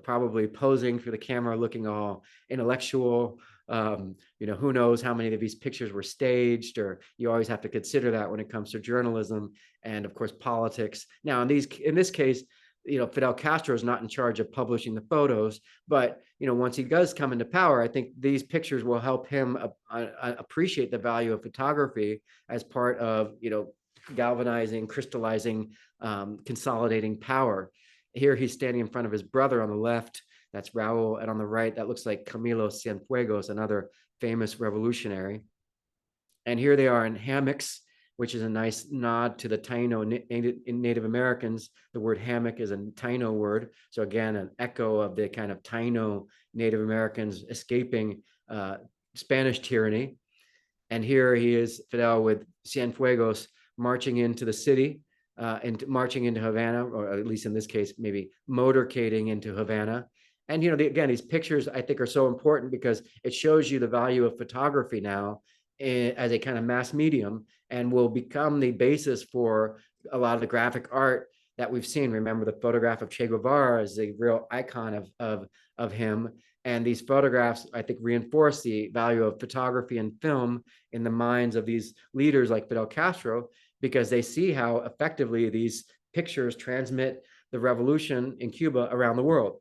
probably posing for the camera, looking all intellectual. Who knows how many of these pictures were staged, or you always have to consider that when it comes to journalism and of course politics. Now in this case, Fidel Castro is not in charge of publishing the photos, but once he does come into power, I think these pictures will help him appreciate the value of photography as part of galvanizing, crystallizing, consolidating power. Here he's standing in front of his brother on the left. That's Raul. And on the right, that looks like Camilo Cienfuegos, another famous revolutionary. And here they are in hammocks, which is a nice nod to the Taino Native Americans. The word hammock is a Taino word. So again, an echo of the kind of Taino Native Americans escaping Spanish tyranny. And here he is, Fidel, with Cienfuegos, marching into the city, and marching into Havana, or at least in this case, maybe motorcading into Havana. And again, these pictures I think are so important, because it shows you the value of photography now as a kind of mass medium, and will become the basis for a lot of the graphic art that we've seen. Remember, the photograph of Che Guevara is a real icon of him. And these photographs, I think, reinforce the value of photography and film in the minds of these leaders like Fidel Castro, because they see how effectively these pictures transmit the revolution in Cuba around the world,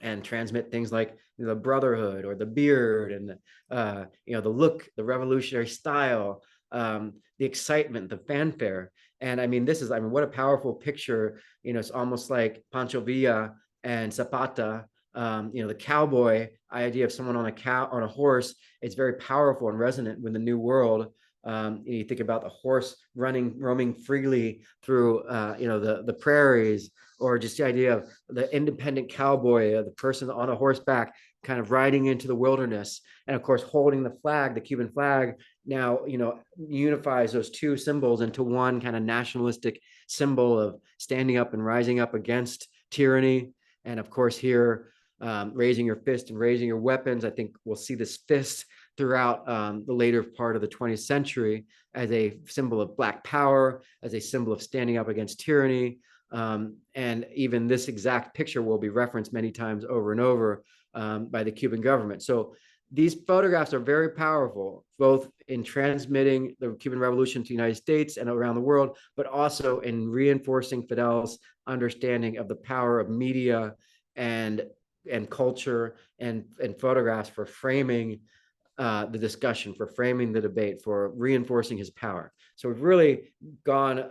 and transmit things like the brotherhood, or the beard, and the look, the revolutionary style, the excitement, the fanfare. And I mean, what a powerful picture. It's almost like Pancho Villa and Zapata. The cowboy idea of someone on a horse. It's very powerful and resonant with the New World. You think about the horse roaming freely through the prairies, or just the idea of the independent cowboy, the person on a horseback kind of riding into the wilderness, and of course holding the flag, the Cuban flag. Now unifies those two symbols into one kind of nationalistic symbol of standing up and rising up against tyranny. And of course here, raising your fist and raising your weapons. I think we'll see this fist throughout the later part of the 20th century as a symbol of Black power, as a symbol of standing up against tyranny. And even this exact picture will be referenced many times over and over by the Cuban government. So these photographs are very powerful, both in transmitting the Cuban Revolution to the United States and around the world, but also in reinforcing Fidel's understanding of the power of media and culture and photographs for framing the discussion, for framing the debate, for reinforcing his power. So we've really gone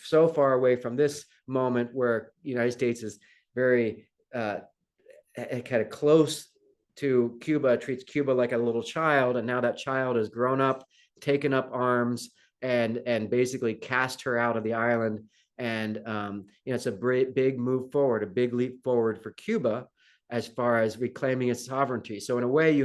so far away from this moment where the United States is very kind of close to Cuba, treats Cuba like a little child, and now that child has grown up, taken up arms, and basically cast her out of the island. And it's a big move forward, a big leap forward for Cuba as far as reclaiming its sovereignty. So in a way,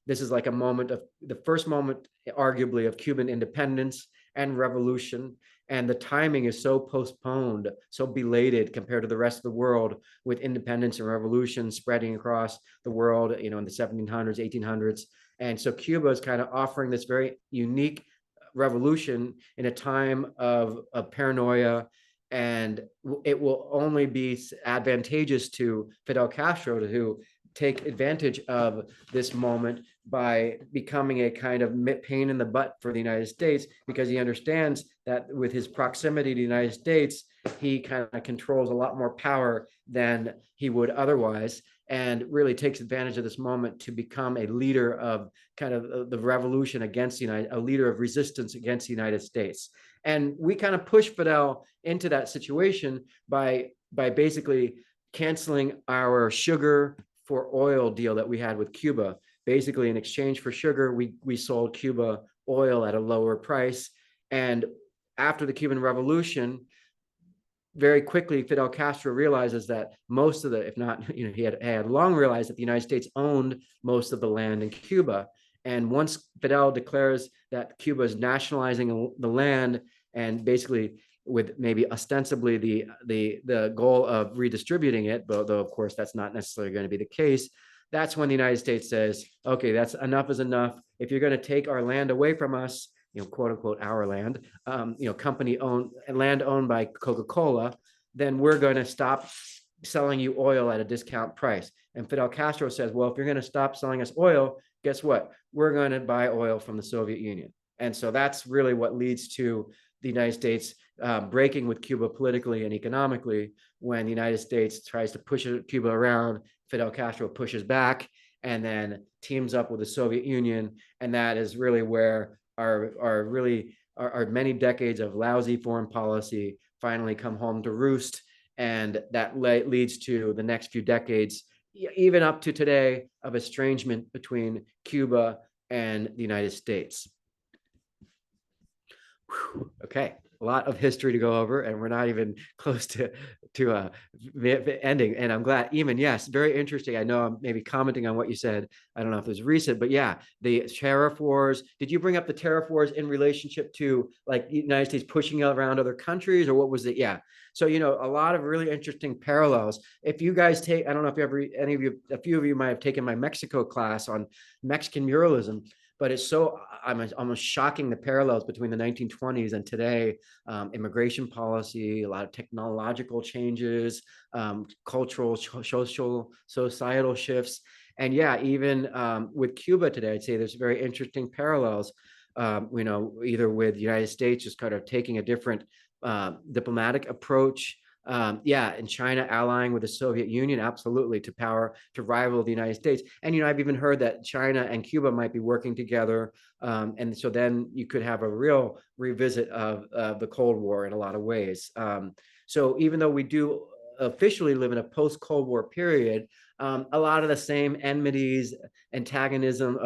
this is like a moment of the first moment, arguably, of Cuban independence and revolution. And the timing is so postponed, so belated compared to the rest of the world, with independence and revolution spreading across the world, in the 1700s, 1800s. And so Cuba is kind of offering this very unique revolution in a time of paranoia and it will only be advantageous to Fidel Castro to take advantage of this moment by becoming a kind of pain in the butt for the United States, because he understands that with his proximity to the United States, he kind of controls a lot more power than he would otherwise, and really takes advantage of this moment to become a leader of kind of the revolution against the United, a leader of resistance against the United States. And we kind of push Fidel into that situation by basically canceling our sugar for oil deal that we had with Cuba. Basically, in exchange for sugar, we sold Cuba oil at a lower price. And after the Cuban Revolution, very quickly, Fidel Castro realizes that most of the, if not, he had long realized that the United States owned most of the land in Cuba. And once Fidel declares that Cuba is nationalizing the land, and basically with maybe ostensibly the goal of redistributing it, though of course that's not necessarily going to be the case, that's when the United States says, okay, that's enough is enough. If you're going to take our land away from us, quote unquote, our land, company owned land owned by Coca-Cola, then we're going to stop selling you oil at a discount price. And Fidel Castro says, well, if you're going to stop selling us oil, guess what? We're going to buy oil from the Soviet Union. And so that's really what leads to the United States breaking with Cuba politically and economically. When the United States tries to push Cuba around, Fidel Castro pushes back and then teams up with the Soviet Union. And that is really where our many decades of lousy foreign policy finally come home to roost. And that leads to the next few decades, even up to today, of estrangement between Cuba and the United States. Whew, okay, a lot of history to go over, and we're not even close to ending. And I'm glad, Eamon, yes, very interesting. I know I'm maybe commenting on what you said. I don't know if it was recent, but yeah, the tariff wars. Did you bring up the tariff wars in relationship to like the United States pushing around other countries, or what was it? Yeah. So, a lot of really interesting parallels. If you guys take, I don't know if a few of you might have taken my Mexico class on Mexican muralism, but it's so, I'm almost shocking the parallels between the 1920s and today. Immigration policy, a lot of technological changes, cultural, social, societal shifts. And yeah, even with Cuba today, I'd say there's very interesting parallels, either with the United States just kind of taking a different diplomatic approach. And China allying with the Soviet Union, absolutely, to rival the United States. And I've even heard that China and Cuba might be working together, and so then you could have a real revisit of the Cold War in a lot of ways. So even though we do officially live in a post-Cold War period, a lot of the same enmities, antagonism,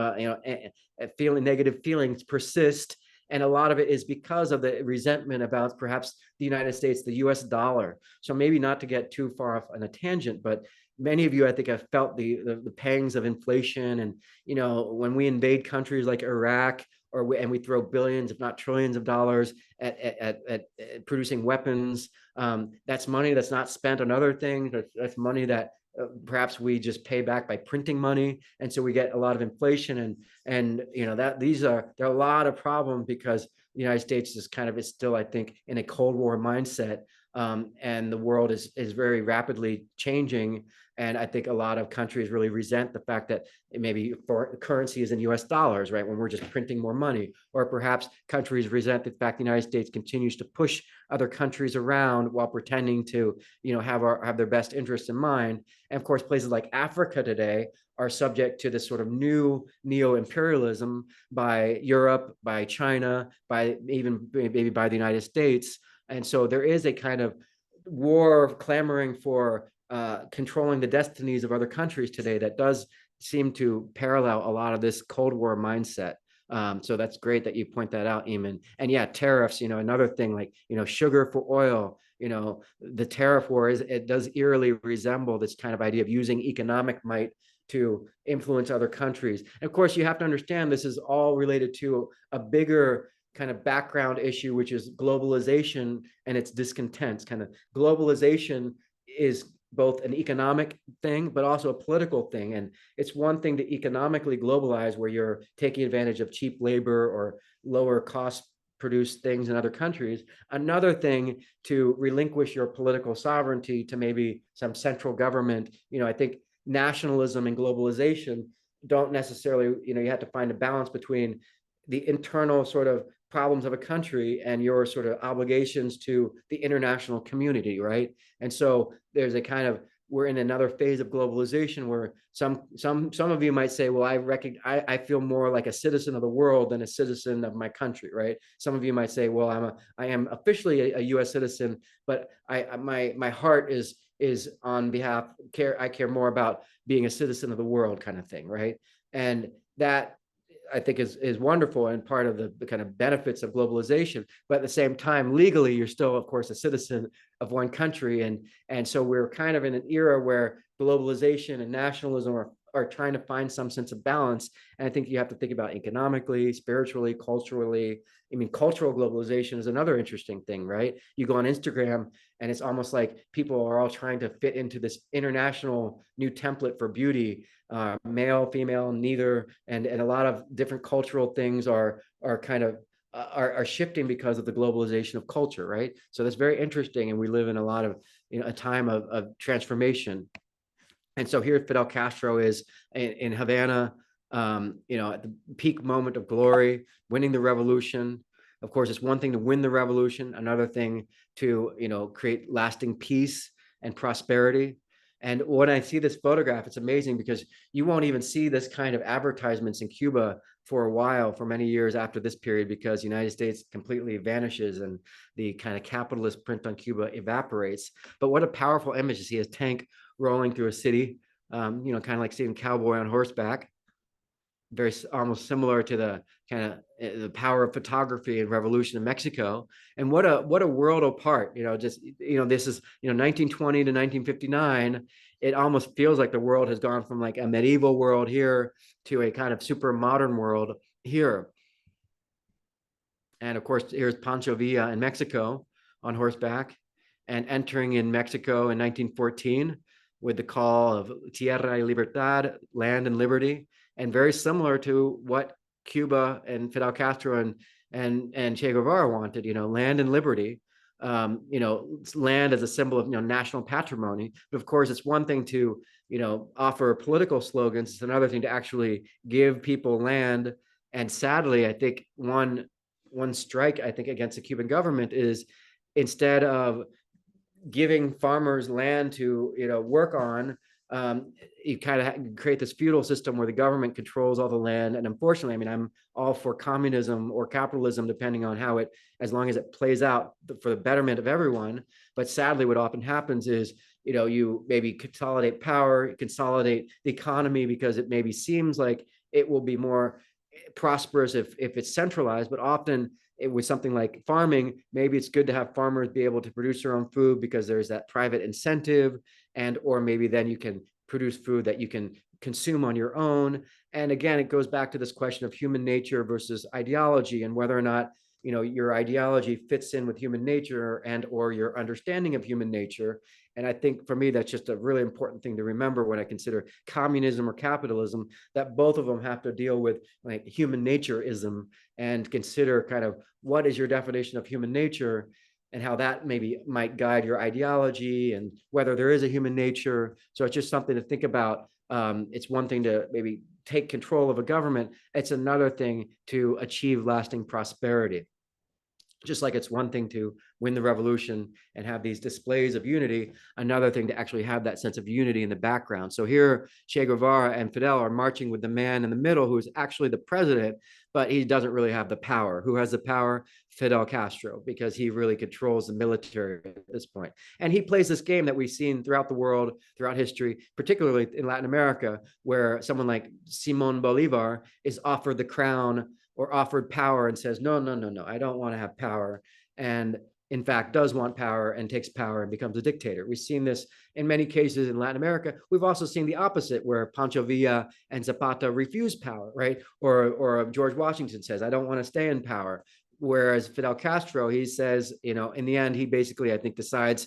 feeling negative feelings persist. And a lot of it is because of the resentment about perhaps the United States, the US dollar. So maybe not to get too far off on a tangent, but many of you, I think, have felt the pangs of inflation. And, when we invade countries like Iraq, and we throw billions, if not trillions of dollars at producing weapons, that's money that's not spent on other things. That's money that perhaps we just pay back by printing money, and so we get a lot of inflation, and there are a lot of problems because the United States is still, I think, in a Cold War mindset, and the world is very rapidly changing. And I think a lot of countries really resent the fact that maybe currency is in US dollars, right? When we're just printing more money, or perhaps countries resent the fact the United States continues to push other countries around while pretending to, have their best interests in mind. And of course, places like Africa today are subject to this sort of new neo-imperialism by Europe, by China, by even maybe by the United States. And so there is a kind of war clamoring for controlling the destinies of other countries today that does seem to parallel a lot of this Cold War mindset. So that's great that you point that out, Eamon. And yeah, tariffs, another thing, like, sugar for oil, the tariff war it does eerily resemble this kind of idea of using economic might to influence other countries. And of course, you have to understand this is all related to a bigger kind of background issue, which is globalization and its discontents. Kind of globalization is both an economic thing, but also a political thing. And it's one thing to economically globalize, where you're taking advantage of cheap labor or lower cost produce things in other countries. Another thing to relinquish your political sovereignty to maybe some central government. I think nationalism and globalization don't necessarily, you have to find a balance between the internal sort of problems of a country and your sort of obligations to the international community, right? And so there's a kind of, we're in another phase of globalization where some of you might say, well, I feel more like a citizen of the world than a citizen of my country, right? Some of you might say, well, I am officially a US citizen, but my heart is on behalf, I care more about being a citizen of the world, kind of thing, right? And that, I think, is wonderful and part of the kind of benefits of globalization. But at the same time, legally, you're still, of course, a citizen of one country. And so we're kind of in an era where globalization and nationalism are trying to find some sense of balance. And I think you have to think about economically, spiritually, culturally. I mean, cultural globalization is another interesting thing, right? You go on Instagram and it's almost like people are all trying to fit into this international new template for beauty, male, female, neither, and a lot of different cultural things are kind of are shifting because of the globalization of culture, right? So that's very interesting, and we live in a lot of a time of transformation. And so here Fidel Castro is in Havana, at the peak moment of glory, winning the revolution. Of course, it's one thing to win the revolution, another thing to create lasting peace and prosperity. And when I see this photograph, it's amazing because you won't even see this kind of advertisements in Cuba for a while, for many years after this period, because the United States completely vanishes and the kind of capitalist print on Cuba evaporates. But what a powerful image to see his tank rolling through a city, kind of like seeing a cowboy on horseback, very almost similar to the kind of the power of photography and revolution in Mexico. And what a world apart, this is 1920 to 1959. It almost feels like the world has gone from like a medieval world here to a kind of super modern world here. And of course, here's Pancho Villa in Mexico on horseback and entering in Mexico in 1914 with the call of Tierra y Libertad, land and liberty, and very similar to what Cuba and Fidel Castro and Che Guevara wanted, land and liberty, land as a symbol of national patrimony. But of course, it's one thing to offer political slogans; it's another thing to actually give people land. And sadly, I think one strike, I think, against the Cuban government is, instead of giving farmers land to work on, you kind of create this feudal system where the government controls all the land. And unfortunately, I mean, I'm all for communism or capitalism, depending on how it, as long as it plays out for the betterment of everyone. But sadly, what often happens is you maybe consolidate power, consolidate the economy, because it maybe seems like it will be more prosperous if it's centralized. But often with something like farming, maybe it's good to have farmers be able to produce their own food because there's that private incentive, and or maybe then you can produce food that you can consume on your own. And again, it goes back to this question of human nature versus ideology, and whether or not your ideology fits in with human nature and or your understanding of human nature. And I think for me, that's just a really important thing to remember when I consider communism or capitalism, that both of them have to deal with like human natureism, and consider kind of what is your definition of human nature and how that maybe might guide your ideology and whether there is a human nature. So it's just something to think about. It's one thing to maybe take control of a government. It's another thing to achieve lasting prosperity. Just like it's one thing to win the revolution and have these displays of unity, another thing to actually have that sense of unity in the background. So here, Che Guevara and Fidel are marching with the man in the middle, who's actually the president, but he doesn't really have the power. Who has the power? Fidel Castro, because he really controls the military at this point. And he plays this game that we've seen throughout the world, throughout history, particularly in Latin America, where someone like Simon Bolivar is offered the crown or offered power and says, no, I don't want to have power. And in fact, does want power and takes power and becomes a dictator. We've seen this in many cases in Latin America. We've also seen the opposite, where Pancho Villa and Zapata refuse power, right? Or George Washington says, I don't want to stay in power. Whereas Fidel Castro, he says, in the end, he basically, I think, decides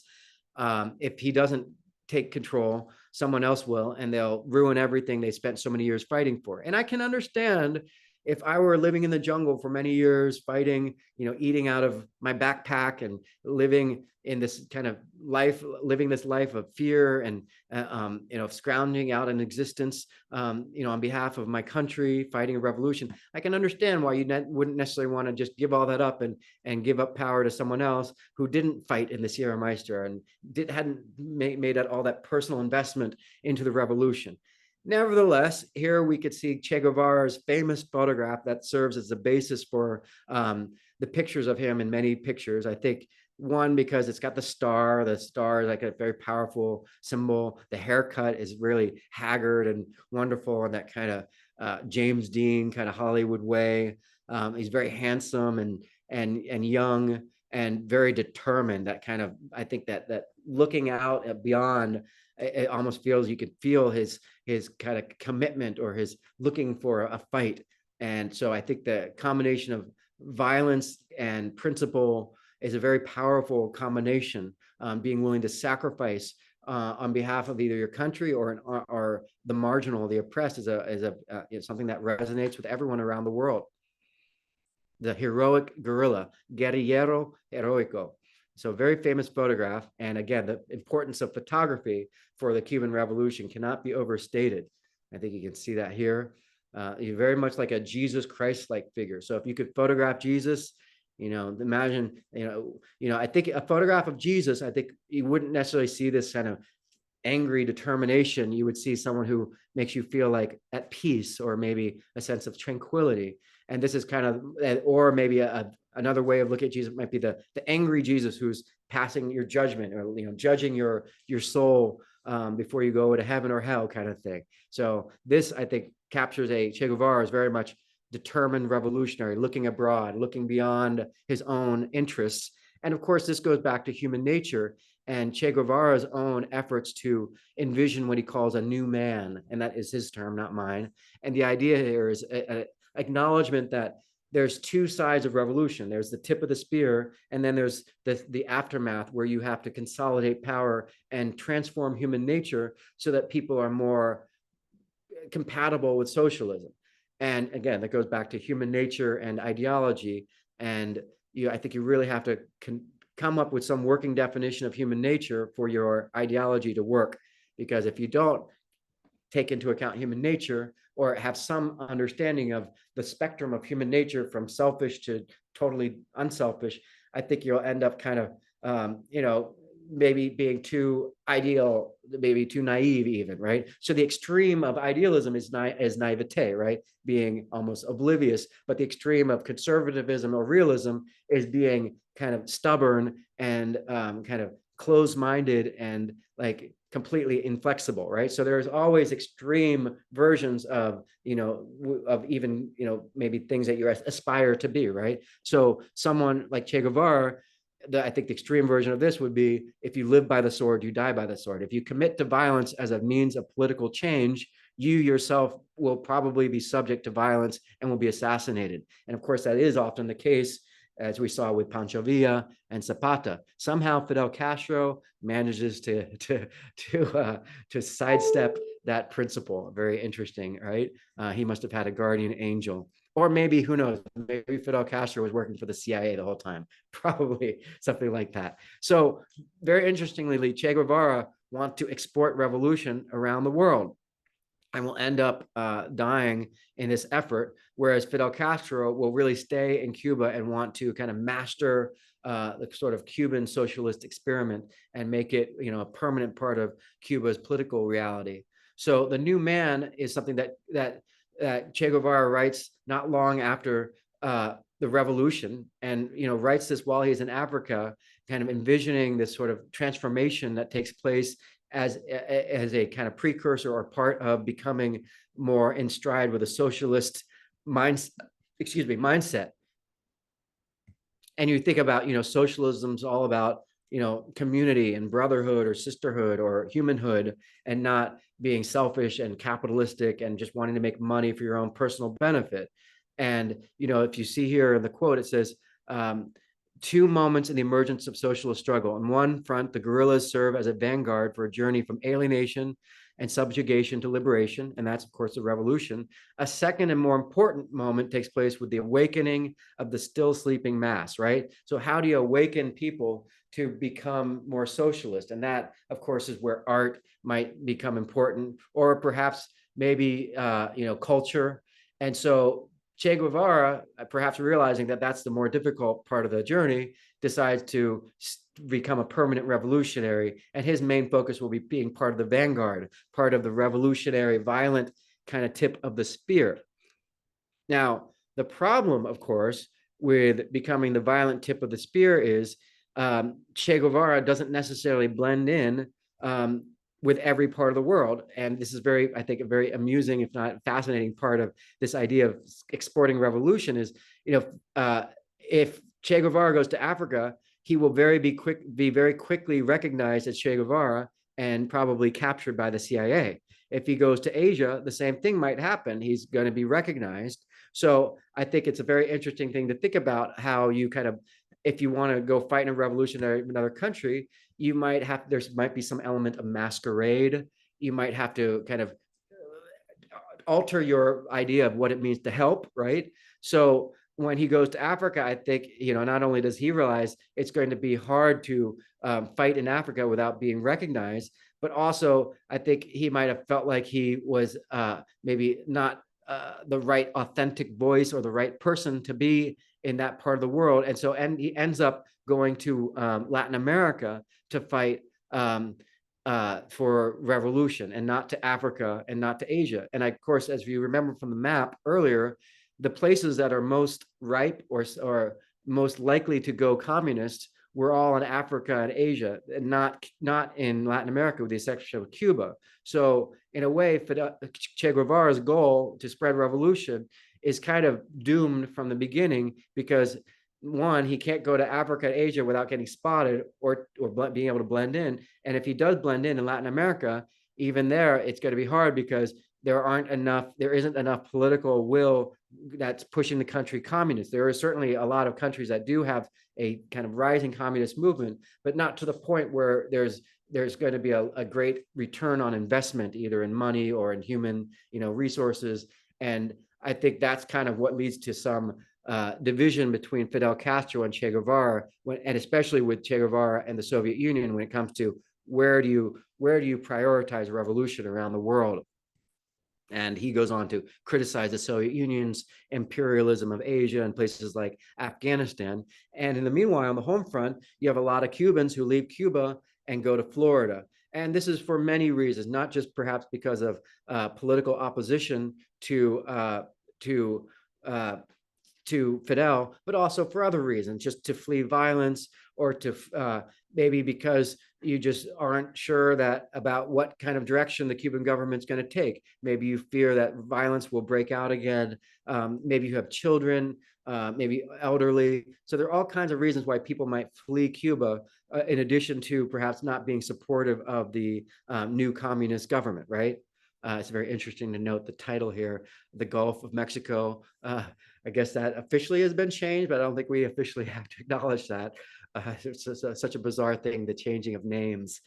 if he doesn't take control, someone else will, and they'll ruin everything they spent so many years fighting for. And I can understand if I were living in the jungle for many years, fighting, eating out of my backpack and living in this kind of life, living this life of fear and, scrounging out an existence, on behalf of my country, fighting a revolution, I can understand why you wouldn't necessarily want to just give all that up and give up power to someone else who didn't fight in the Sierra Maestra and hadn't made all that personal investment into the revolution. Nevertheless, here we could see Che Guevara's famous photograph that serves as the basis for the pictures of him in many pictures. I think one, because it's got the star is like a very powerful symbol. The haircut is really haggard and wonderful in that kind of James Dean kind of Hollywood way. He's very handsome and young and very determined. That kind of, I think that looking out beyond, it almost feels, you could feel his kind of commitment or his looking for a fight. And so I think the combination of violence and principle is a very powerful combination. Being willing to sacrifice on behalf of either your country or the marginal, the oppressed, is something that resonates with everyone around the world. The heroic guerrilla, guerrillero heroico. So very famous photograph. And again, the importance of photography for the Cuban Revolution cannot be overstated. I think you can see that here. You're very much like a Jesus Christ-like figure. So if you could photograph Jesus, imagine, I think a photograph of Jesus, I think you wouldn't necessarily see this kind of angry determination. You would see someone who makes you feel like at peace, or maybe a sense of tranquility. And this is kind of, or maybe another way of looking at Jesus might be the angry Jesus who's passing your judgment, or judging your soul before you go to heaven or hell, kind of thing. So this, I think, captures Che Guevara as very much determined revolutionary, looking abroad, looking beyond his own interests. And of course, this goes back to human nature and Che Guevara's own efforts to envision what he calls a new man. And that is his term, not mine. And the idea here is an acknowledgement that there's two sides of revolution. There's the tip of the spear, and then there's the aftermath, where you have to consolidate power and transform human nature so that people are more compatible with socialism. And again, that goes back to human nature and ideology. And I think you really have to come up with some working definition of human nature for your ideology to work. Because if you don't take into account human nature, or have some understanding of the spectrum of human nature from selfish to totally unselfish, I think you'll end up kind of, maybe being too ideal, maybe too naive even, right? So the extreme of idealism is naivete, right? Being almost oblivious, but the extreme of conservatism or realism is being kind of stubborn and kind of closed-minded and like completely inflexible, right? So there's always extreme versions of, of even, maybe things that you aspire to be, right? So someone like Che Guevara, I think the extreme version of this would be, if you live by the sword, you die by the sword. If you commit to violence as a means of political change, you yourself will probably be subject to violence and will be assassinated. And of course, that is often the case, as we saw with Pancho Villa and Zapata. Somehow Fidel Castro manages to sidestep that principle. Very interesting, right? He must have had a guardian angel. Or maybe, who knows, maybe Fidel Castro was working for the CIA the whole time. Probably something like that. So very interestingly, Che Guevara wants to export revolution around the world and will end up dying in this effort, whereas Fidel Castro will really stay in Cuba and want to kind of master the sort of Cuban socialist experiment and make it, a permanent part of Cuba's political reality. So the new man is something that Che Guevara writes not long after the revolution, and writes this while he's in Africa, kind of envisioning this sort of transformation that takes place as a kind of precursor or part of becoming more in stride with a socialist mindset. And you think about, socialism's all about, community and brotherhood or sisterhood or humanhood, and not being selfish and capitalistic and just wanting to make money for your own personal benefit. And, if you see here in the quote, it says, two moments in the emergence of socialist struggle. On one front, the guerrillas serve as a vanguard for a journey from alienation and subjugation to liberation. And that's, of course, the revolution. A second and more important moment takes place with the awakening of the still sleeping mass, right? So how do you awaken people to become more socialist? And that, of course, is where art might become important, or perhaps maybe, culture. And so Che Guevara, perhaps realizing that that's the more difficult part of the journey, decides to become a permanent revolutionary. And his main focus will be being part of the vanguard, part of the revolutionary, violent kind of tip of the spear. Now, the problem, of course, with becoming the violent tip of the spear is Che Guevara doesn't necessarily blend in with every part of the world. And this is very, I think, a very amusing, if not fascinating part of this idea of exporting revolution is, if Che Guevara goes to Africa, he will be very quickly recognized as Che Guevara and probably captured by the CIA. If he goes to Asia, the same thing might happen. He's going to be recognized. So I think it's a very interesting thing to think about how you kind of, if you want to go fight in a revolutionary in another country, you might have, there might be some element of masquerade. You might have to kind of alter your idea of what it means to help, right? So when he goes to Africa, I think, not only does he realize it's going to be hard to fight in Africa without being recognized, but also I think he might have felt like he was maybe not the right authentic voice or the right person to be in that part of the world. And so he ends up going to Latin America to fight for revolution, and not to Africa and not to Asia. And of course, as you remember from the map earlier, the places that are most ripe or most likely to go communist were all in Africa and Asia, and not in Latin America, with the exception of Cuba. So in a way, Che Guevara's goal to spread revolution is kind of doomed from the beginning, because one, he can't go to Africa and Asia without getting spotted or being able to blend in. And if he does blend in Latin America, even there, it's going to be hard, because there isn't enough political will that's pushing the country communist. There are certainly a lot of countries that do have a kind of rising communist movement, but not to the point where there's going to be a great return on investment, either in money or in human, resources. And I think that's kind of what leads to some division between Fidel Castro and Che Guevara, and especially with Che Guevara and the Soviet Union, when it comes to where do you prioritize revolution around the world. And he goes on to criticize the Soviet Union's imperialism of Asia and places like Afghanistan. And in the meanwhile, on the home front, you have a lot of Cubans who leave Cuba and go to Florida. And this is for many reasons, not just perhaps because of political opposition to Fidel, but also for other reasons, just to flee violence, or to maybe because you just aren't sure about what kind of direction the Cuban government's going to take. Maybe you fear that violence will break out again. Maybe you have children, maybe elderly. So there are all kinds of reasons why people might flee Cuba, in addition to perhaps not being supportive of the new communist government, right? It's very interesting to note the title here, the Gulf of Mexico. I guess that officially has been changed, but I don't think we officially have to acknowledge that. It's such a bizarre thing, the changing of names.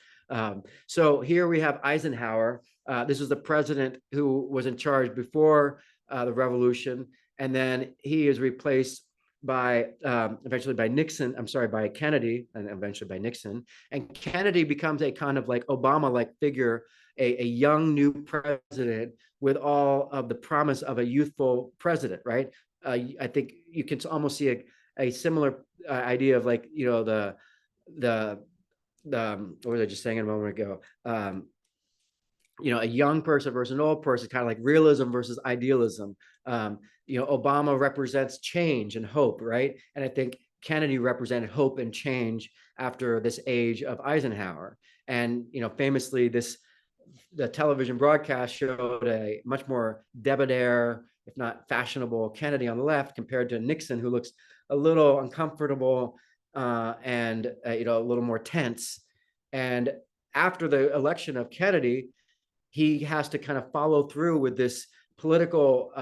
So here we have Eisenhower. This is the president who was in charge before the revolution, and then he is replaced by eventually by Nixon. I'm sorry, by Kennedy, and eventually by Nixon. And Kennedy becomes a kind of like Obama-like figure, a young new president with all of the promise of a youthful president, right? I think you can almost see a similar idea of, like, the what was I just saying a moment ago? A young person versus an old person, kind of like realism versus idealism. Obama represents change and hope, right? And I think Kennedy represented hope and change after this age of Eisenhower. And famously, the television broadcast showed a much more debonair, if not fashionable, Kennedy on the left, compared to Nixon, who looks a little uncomfortable and a little more tense. And after the election of Kennedy, he has to kind of follow through with this political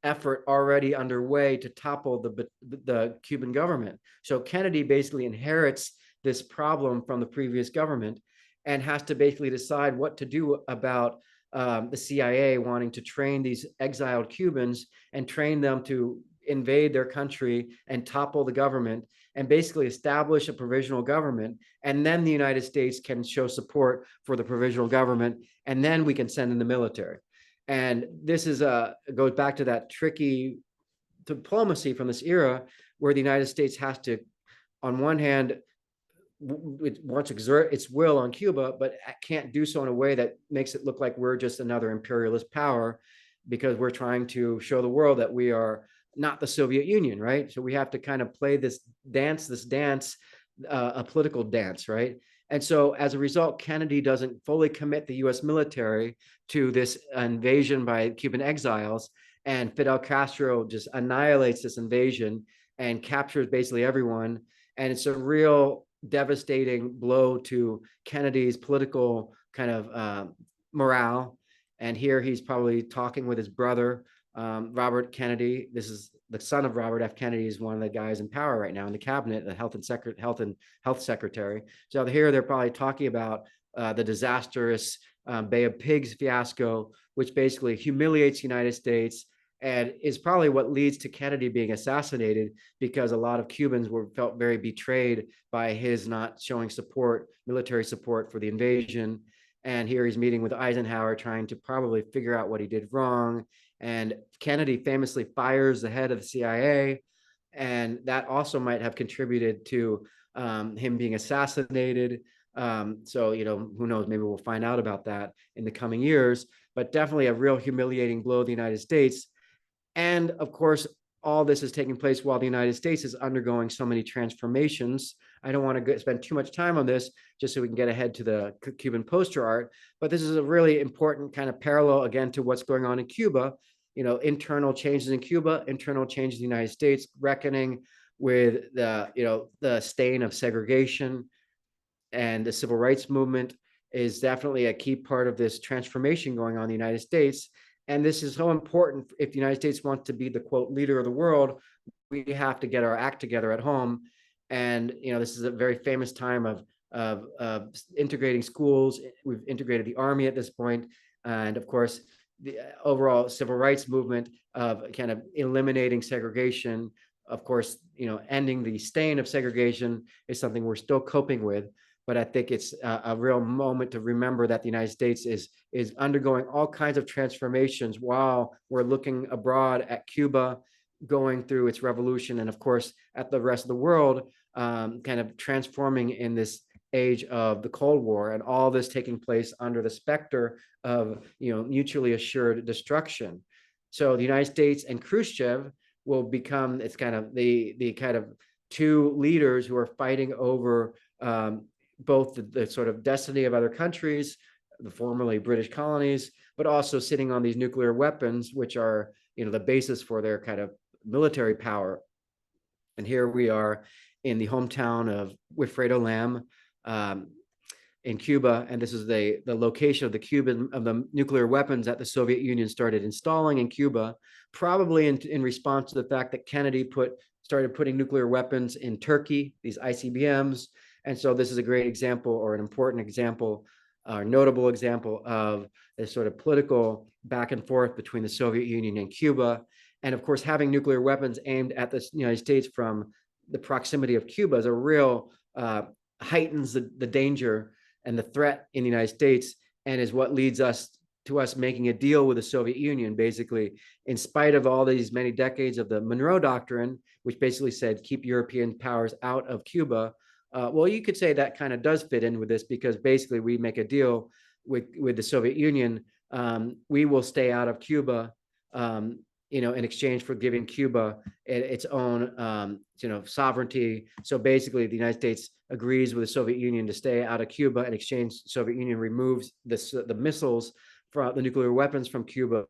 effort already underway to topple the Cuban government. So Kennedy basically inherits this problem from the previous government, and has to basically decide what to do about the CIA wanting to train these exiled Cubans and train them to invade their country and topple the government and basically establish a provisional government. And then the United States can show support for the provisional government, and then we can send in the military. And this is goes back to that tricky diplomacy from this era where the United States has to, on one hand, it wants to exert its will on Cuba, but can't do so in a way that makes it look like we're just another imperialist power, because we're trying to show the world that we are not the Soviet Union, right? So we have to kind of play this dance, a political dance, right? And so as a result, Kennedy doesn't fully commit the US military to this invasion by Cuban exiles, and Fidel Castro just annihilates this invasion and captures basically everyone. And it's a real devastating blow to Kennedy's political kind of morale. And here he's probably talking with his brother, Robert Kennedy. This is the son of Robert F. Kennedy, is one of the guys in power right now in the cabinet, the health secretary. So here they're probably talking about the disastrous Bay of Pigs fiasco, which basically humiliates the United States and is probably what leads to Kennedy being assassinated, because a lot of Cubans felt very betrayed by his not showing support, military support for the invasion. And here he's meeting with Eisenhower, trying to probably figure out what he did wrong. And Kennedy famously fires the head of the CIA, and that also might have contributed to him being assassinated. So, who knows, maybe we'll find out about that in the coming years, but definitely a real humiliating blow to the United States. And of course, all this is taking place while the United States is undergoing so many transformations. I don't want to spend too much time on this, just so we can get ahead to the Cuban poster art. But this is a really important kind of parallel, again, to what's going on in Cuba. Internal changes in Cuba, internal changes in the United States, reckoning with the stain of segregation, and the civil rights movement is definitely a key part of this transformation going on in the United States. And this is so important. If the United States wants to be the quote leader of the world, we have to get our act together at home. And this is a very famous time of integrating schools. We've integrated the army at this point, and of course, the overall civil rights movement of kind of eliminating segregation. Of course, ending the stain of segregation is something we're still coping with. But I think it's a real moment to remember that the United States is undergoing all kinds of transformations while we're looking abroad at Cuba going through its revolution, and of course at the rest of the world, kind of transforming in this age of the Cold War, and all this taking place under the specter of mutually assured destruction. So the United States and Khrushchev will become it's kind of the kind of two leaders who are fighting over both the sort of destiny of other countries, the formerly British colonies, but also sitting on these nuclear weapons, which are the basis for their kind of military power. And here we are in the hometown of Wilfredo Lam in Cuba, and this is the location of the nuclear weapons that the Soviet Union started installing in Cuba, probably in response to the fact that Kennedy started putting nuclear weapons in Turkey, these ICBMs. And so this is a great example, or an important example, or notable example of this sort of political back and forth between the Soviet Union and Cuba. And of course, having nuclear weapons aimed at the United States from the proximity of Cuba is a real heightens the danger and the threat in the United States, and is what leads to us making a deal with the Soviet Union, basically, in spite of all these many decades of the Monroe Doctrine, which basically said keep European powers out of Cuba. Well, you could say that kind of does fit in with this, because basically we make a deal with the Soviet Union. We will stay out of Cuba, in exchange for giving Cuba its own, sovereignty. So basically, the United States agrees with the Soviet Union to stay out of Cuba. In exchange, the Soviet Union removes the missiles from the nuclear weapons from Cuba.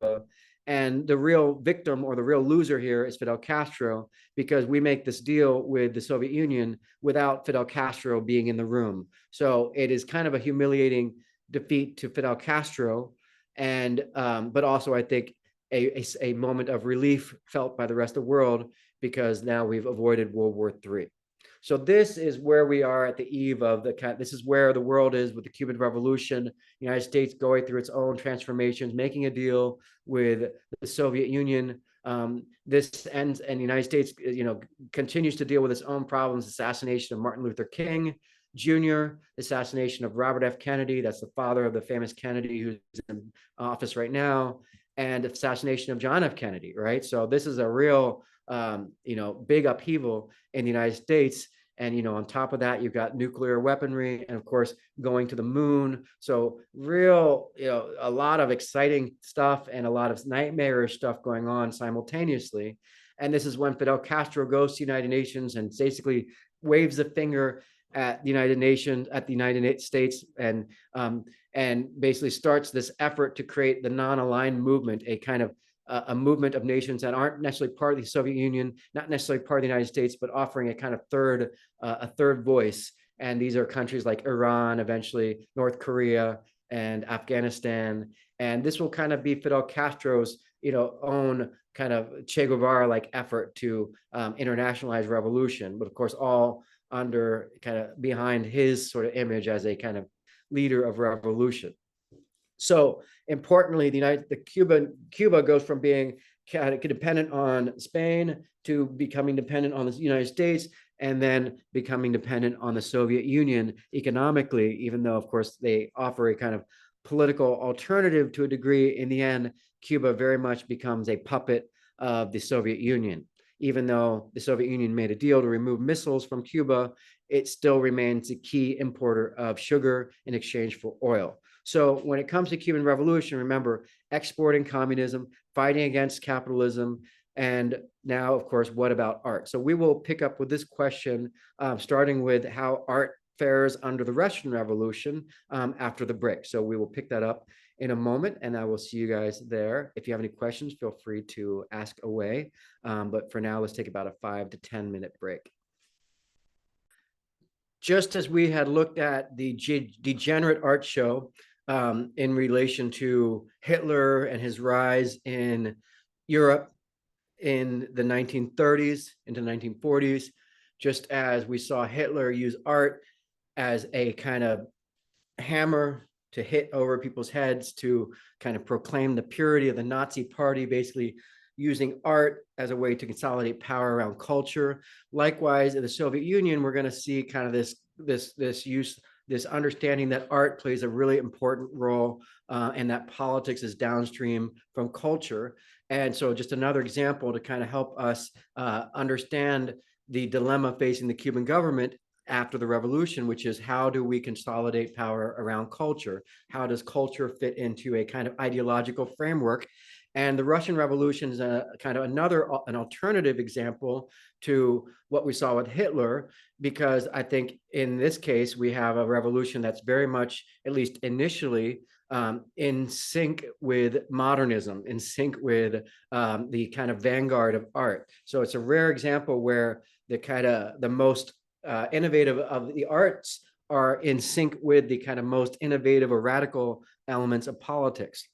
And the real victim, or the real loser here, is Fidel Castro, because we make this deal with the Soviet Union without Fidel Castro being in the room. So it is kind of a humiliating defeat to Fidel Castro, and but also, I think, a moment of relief felt by the rest of the world, because now we've avoided World War III. So this is where we are at the eve of this is where the world is with the Cuban Revolution, the United States going through its own transformations, making a deal with the Soviet Union. This ends, and the United States, continues to deal with its own problems: assassination of Martin Luther King Jr., assassination of Robert F. Kennedy, that's the father of the famous Kennedy who's in office right now, and assassination of John F. Kennedy, right? So this is a real, big upheaval in the United States. And, on top of that, you've got nuclear weaponry and, of course, going to the moon. So real, a lot of exciting stuff and a lot of nightmarish stuff going on simultaneously. And this is when Fidel Castro goes to the United Nations and basically waves a finger at the United Nations, at the United States, and basically starts this effort to create the non-aligned movement, a kind of a movement of nations that aren't necessarily part of the Soviet Union, not necessarily part of the United States, but offering a kind of third voice. And these are countries like Iran, eventually North Korea, and Afghanistan. And this will kind of be Fidel Castro's, own kind of Che Guevara-like effort to internationalize revolution, but of course all under kind of behind his sort of image as a kind of leader of revolution. So importantly, Cuba goes from being kind of dependent on Spain to becoming dependent on the United States, and then becoming dependent on the Soviet Union economically, even though, of course, they offer a kind of political alternative to a degree. In the end, Cuba very much becomes a puppet of the Soviet Union. Even though the Soviet Union made a deal to remove missiles from Cuba, it still remains a key importer of sugar in exchange for oil. So when it comes to Cuban Revolution, remember, exporting communism, fighting against capitalism, and now, of course, what about art? So we will pick up with this question, starting with how art fares under the Russian Revolution after the break. So we will pick that up in a moment, and I will see you guys there. If you have any questions, feel free to ask away. But for now, let's take about a 5 to 10 minute break. Just as we had looked at the degenerate art show in relation to Hitler and his rise in Europe in the 1930s into 1940s, just as we saw Hitler use art as a kind of hammer to hit over people's heads to kind of proclaim the purity of the Nazi party, basically using art as a way to consolidate power around culture. Likewise, in the Soviet Union, we're going to see kind of this understanding that art plays a really important role, and that politics is downstream from culture. And so just another example to kind of help us understand the dilemma facing the Cuban government after the revolution, which is how do we consolidate power around culture? How does culture fit into a kind of ideological framework? And the Russian Revolution is a kind of an alternative example to what we saw with Hitler, because I think in this case, we have a revolution that's very much, at least initially, in sync with modernism, in sync with the kind of vanguard of art. So it's a rare example where the most innovative of the arts are in sync with the kind of most innovative or radical elements of politics.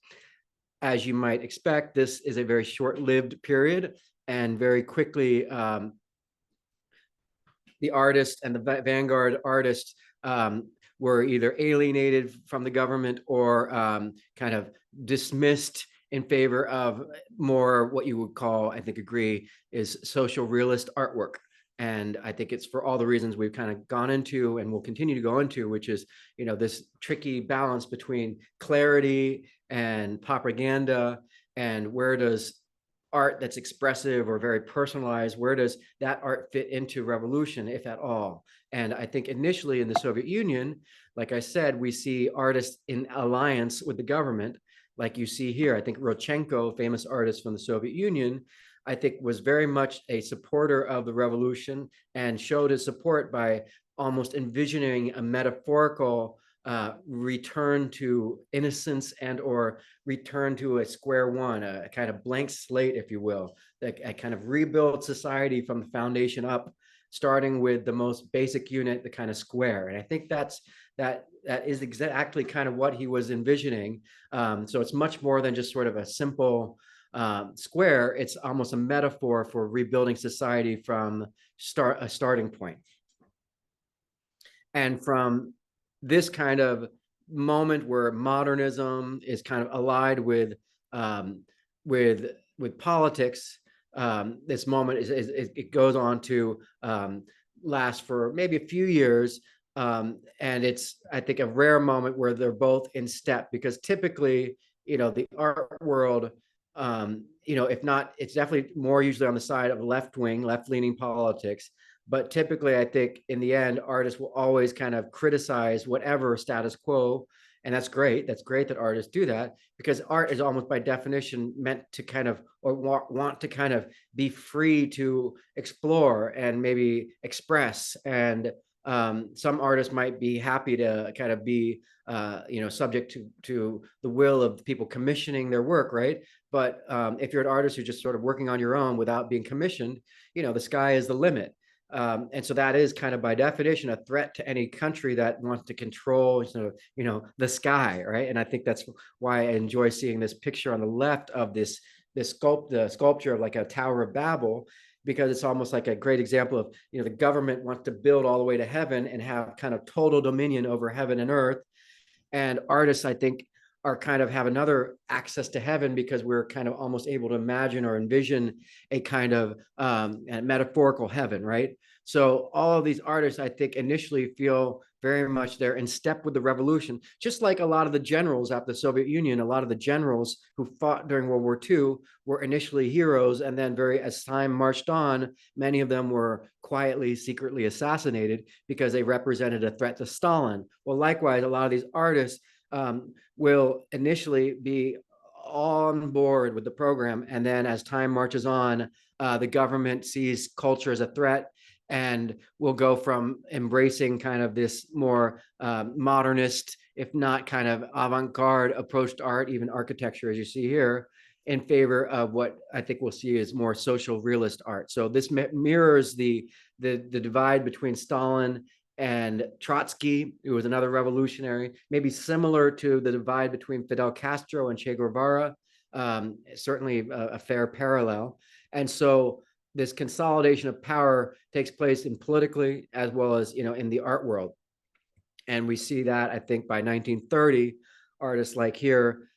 As you might expect, this is a very short-lived period, and very quickly the artists and the vanguard artists were either alienated from the government or kind of dismissed in favor of more what you would call, I think, agree, is social realist artwork. And I think it's for all the reasons we've kind of gone into and will continue to go into, which is, this tricky balance between clarity and propaganda, and where does art that's expressive or very personalized, where does that art fit into revolution, if at all? And I think initially in the Soviet Union, like I said, we see artists in alliance with the government, like you see here. I think Rodchenko, famous artist from the Soviet Union, I think was very much a supporter of the revolution, and showed his support by almost envisioning a metaphorical return to innocence and or return to a square one, a kind of blank slate, if you will, that a kind of rebuild society from the foundation up, starting with the most basic unit, the kind of square. And I think that is exactly kind of what he was envisioning. So it's much more than just sort of a simple square. It's almost a metaphor for rebuilding society from a starting point. And from this kind of moment where modernism is kind of allied um, with politics, this moment it goes on to last for maybe a few years. And it's, I think, a rare moment where they're both in step, because typically, the art world, if not, it's definitely more usually on the side of left leaning politics. But typically, I think in the end, artists will always kind of criticize whatever status quo. And that's great. That's great that artists do that, because art is almost by definition meant to kind of, or want to kind of be free to explore and maybe express. And some artists might be happy to kind of be, subject to the will of the people commissioning their work, right? But if you're an artist who's just sort of working on your own without being commissioned, the sky is the limit. And so that is kind of by definition a threat to any country that wants to control, the sky, right? And I think that's why I enjoy seeing this picture on the left of the sculpture of like a Tower of Babel, because it's almost like a great example of, the government wants to build all the way to heaven and have kind of total dominion over heaven and earth. And artists, I think, are kind of have another access to heaven, because we're kind of almost able to imagine or envision a kind of a metaphorical heaven, right? So all of these artists, I think, initially feel very much they're in step with the revolution, just like a lot of the generals after the Soviet Union. A lot of the generals who fought during World War II were initially heroes, and then as time marched on, many of them were quietly, secretly assassinated because they represented a threat to Stalin. Well, likewise, a lot of these artists will initially be on board with the program, and then as time marches on, the government sees culture as a threat, and will go from embracing kind of this more modernist, if not kind of avant-garde approach to art, even architecture, as you see here, in favor of what I think we'll see as more social realist art. So this mirrors the divide between Stalin and Trotsky, who was another revolutionary, maybe similar to the divide between Fidel Castro and Che Guevara, certainly a fair parallel. And so this consolidation of power takes place in politically as well as, in the art world. And we see that, I think, by 1930, artists like here,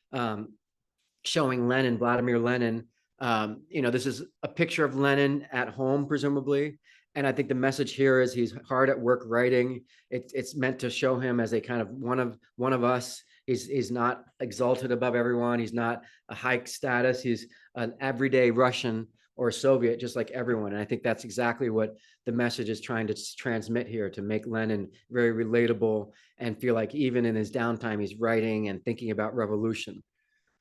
showing Lenin, Vladimir Lenin. This is a picture of Lenin at home, presumably. And I think the message here is he's hard at work writing. It's meant to show him as a kind of one of us. He's not exalted above everyone. He's not a high status. He's an everyday Russian or Soviet, just like everyone. And I think that's exactly what the message is trying to transmit here, to make Lenin very relatable and feel like even in his downtime, he's writing and thinking about revolution.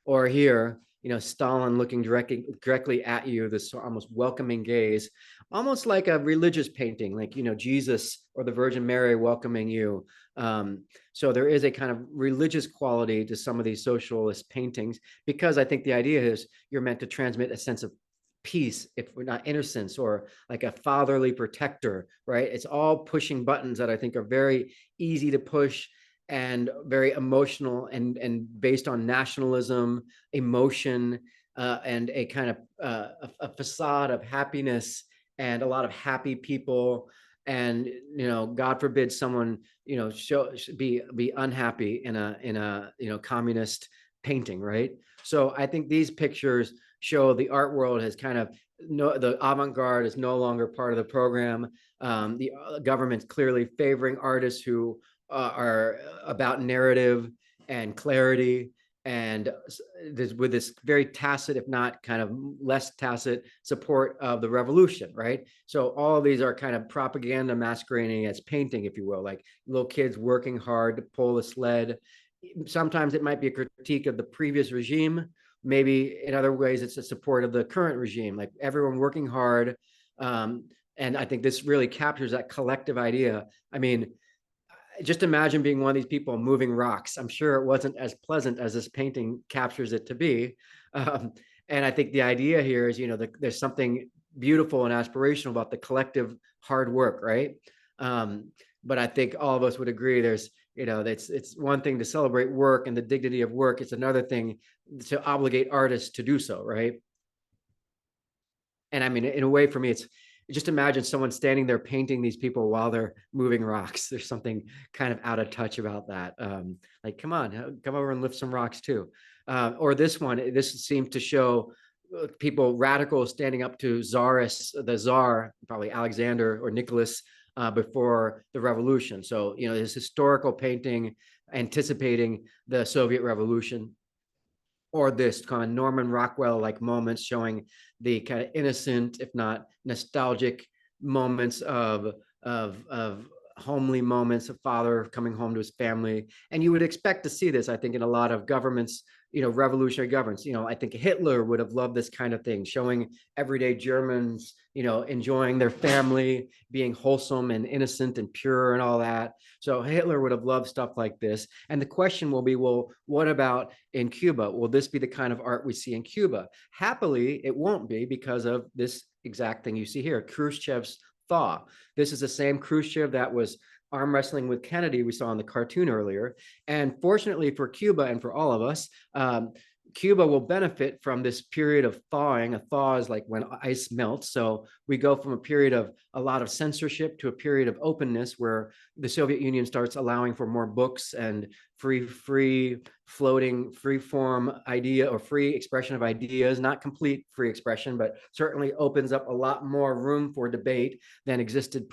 Or here, Stalin looking directly at you, this almost welcoming gaze, almost like a religious painting, like, Jesus or the Virgin Mary welcoming you. So there is a kind of religious quality to some of these socialist paintings, because I think the idea is you're meant to transmit a sense of peace, if we're not innocence, or like a fatherly protector, right? It's all pushing buttons that I think are very easy to push and very emotional, and based on nationalism, emotion, and a kind of a facade of happiness and a lot of happy people. And God forbid someone be unhappy in a communist painting, right? So I think these pictures show the art world has kind of the avant-garde is no longer part of the program. The government's clearly favoring artists who are about narrative and clarity, and with this very tacit, if not kind of less tacit, support of the revolution, right? So all of these are kind of propaganda masquerading as painting, if you will, like little kids working hard to pull a sled. Sometimes it might be a critique of the previous regime. Maybe in other ways, it's a support of the current regime, like everyone working hard. And I think this really captures that collective idea. I mean, just imagine being one of these people moving rocks. I'm sure it wasn't as pleasant as this painting captures it to be. And I think the idea here is, there's something beautiful and aspirational about the collective hard work, right? But I think all of us would agree there's, it's one thing to celebrate work and the dignity of work. It's another thing to obligate artists to do so, right? And I mean, in a way, for me, just imagine someone standing there painting these people while they're moving rocks. There's something kind of out of touch about that. Like, come on, come over and lift some rocks too. Or this one, this seems to show people, radicals standing up to the czar, probably Alexander or Nicholas, before the revolution. So, this historical painting anticipating the Soviet Revolution, or this kind of Norman Rockwell like moments showing the kind of innocent, if not nostalgic moments of homely moments of father coming home to his family. And you would expect to see this, I think, in a lot of governments, revolutionary governments. I think Hitler would have loved this kind of thing, showing everyday Germans, enjoying their family, being wholesome and innocent and pure and all that. So Hitler would have loved stuff like this. And the question will be, well, what about in Cuba? Will this be the kind of art we see in Cuba? Happily, it won't be, because of this exact thing you see here, Khrushchev's thaw. This is the same Khrushchev that was arm wrestling with Kennedy we saw in the cartoon earlier. And fortunately for Cuba and for all of us, Cuba will benefit from this period of thawing. A thaw is like when ice melts. So we go from a period of a lot of censorship to a period of openness, where the Soviet Union starts allowing for more books and free floating, free form idea, or free expression of ideas. Not complete free expression, but certainly opens up a lot more room for debate than existed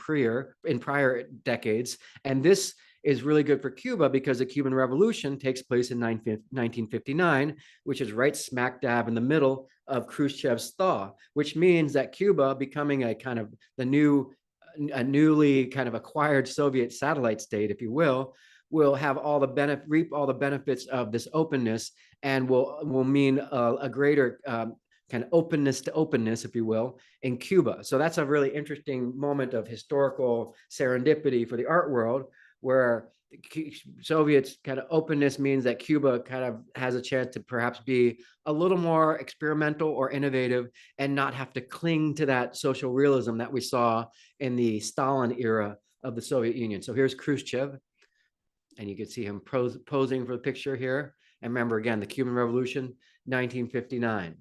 in prior decades. And this is really good for Cuba, because the Cuban Revolution takes place in 1959, which is right smack dab in the middle of Khrushchev's thaw, which means that Cuba, becoming a kind of a newly kind of acquired Soviet satellite state, if you will have reap all the benefits of this openness, and will mean a greater kind of openness to openness, if you will, in Cuba. So that's a really interesting moment of historical serendipity for the art world, where Soviets kind of openness means that Cuba kind of has a chance to perhaps be a little more experimental or innovative, and not have to cling to that social realism that we saw in the Stalin era of the Soviet Union. So here's Khrushchev, and you can see him posing for the picture here. And remember, again, the Cuban Revolution, 1959.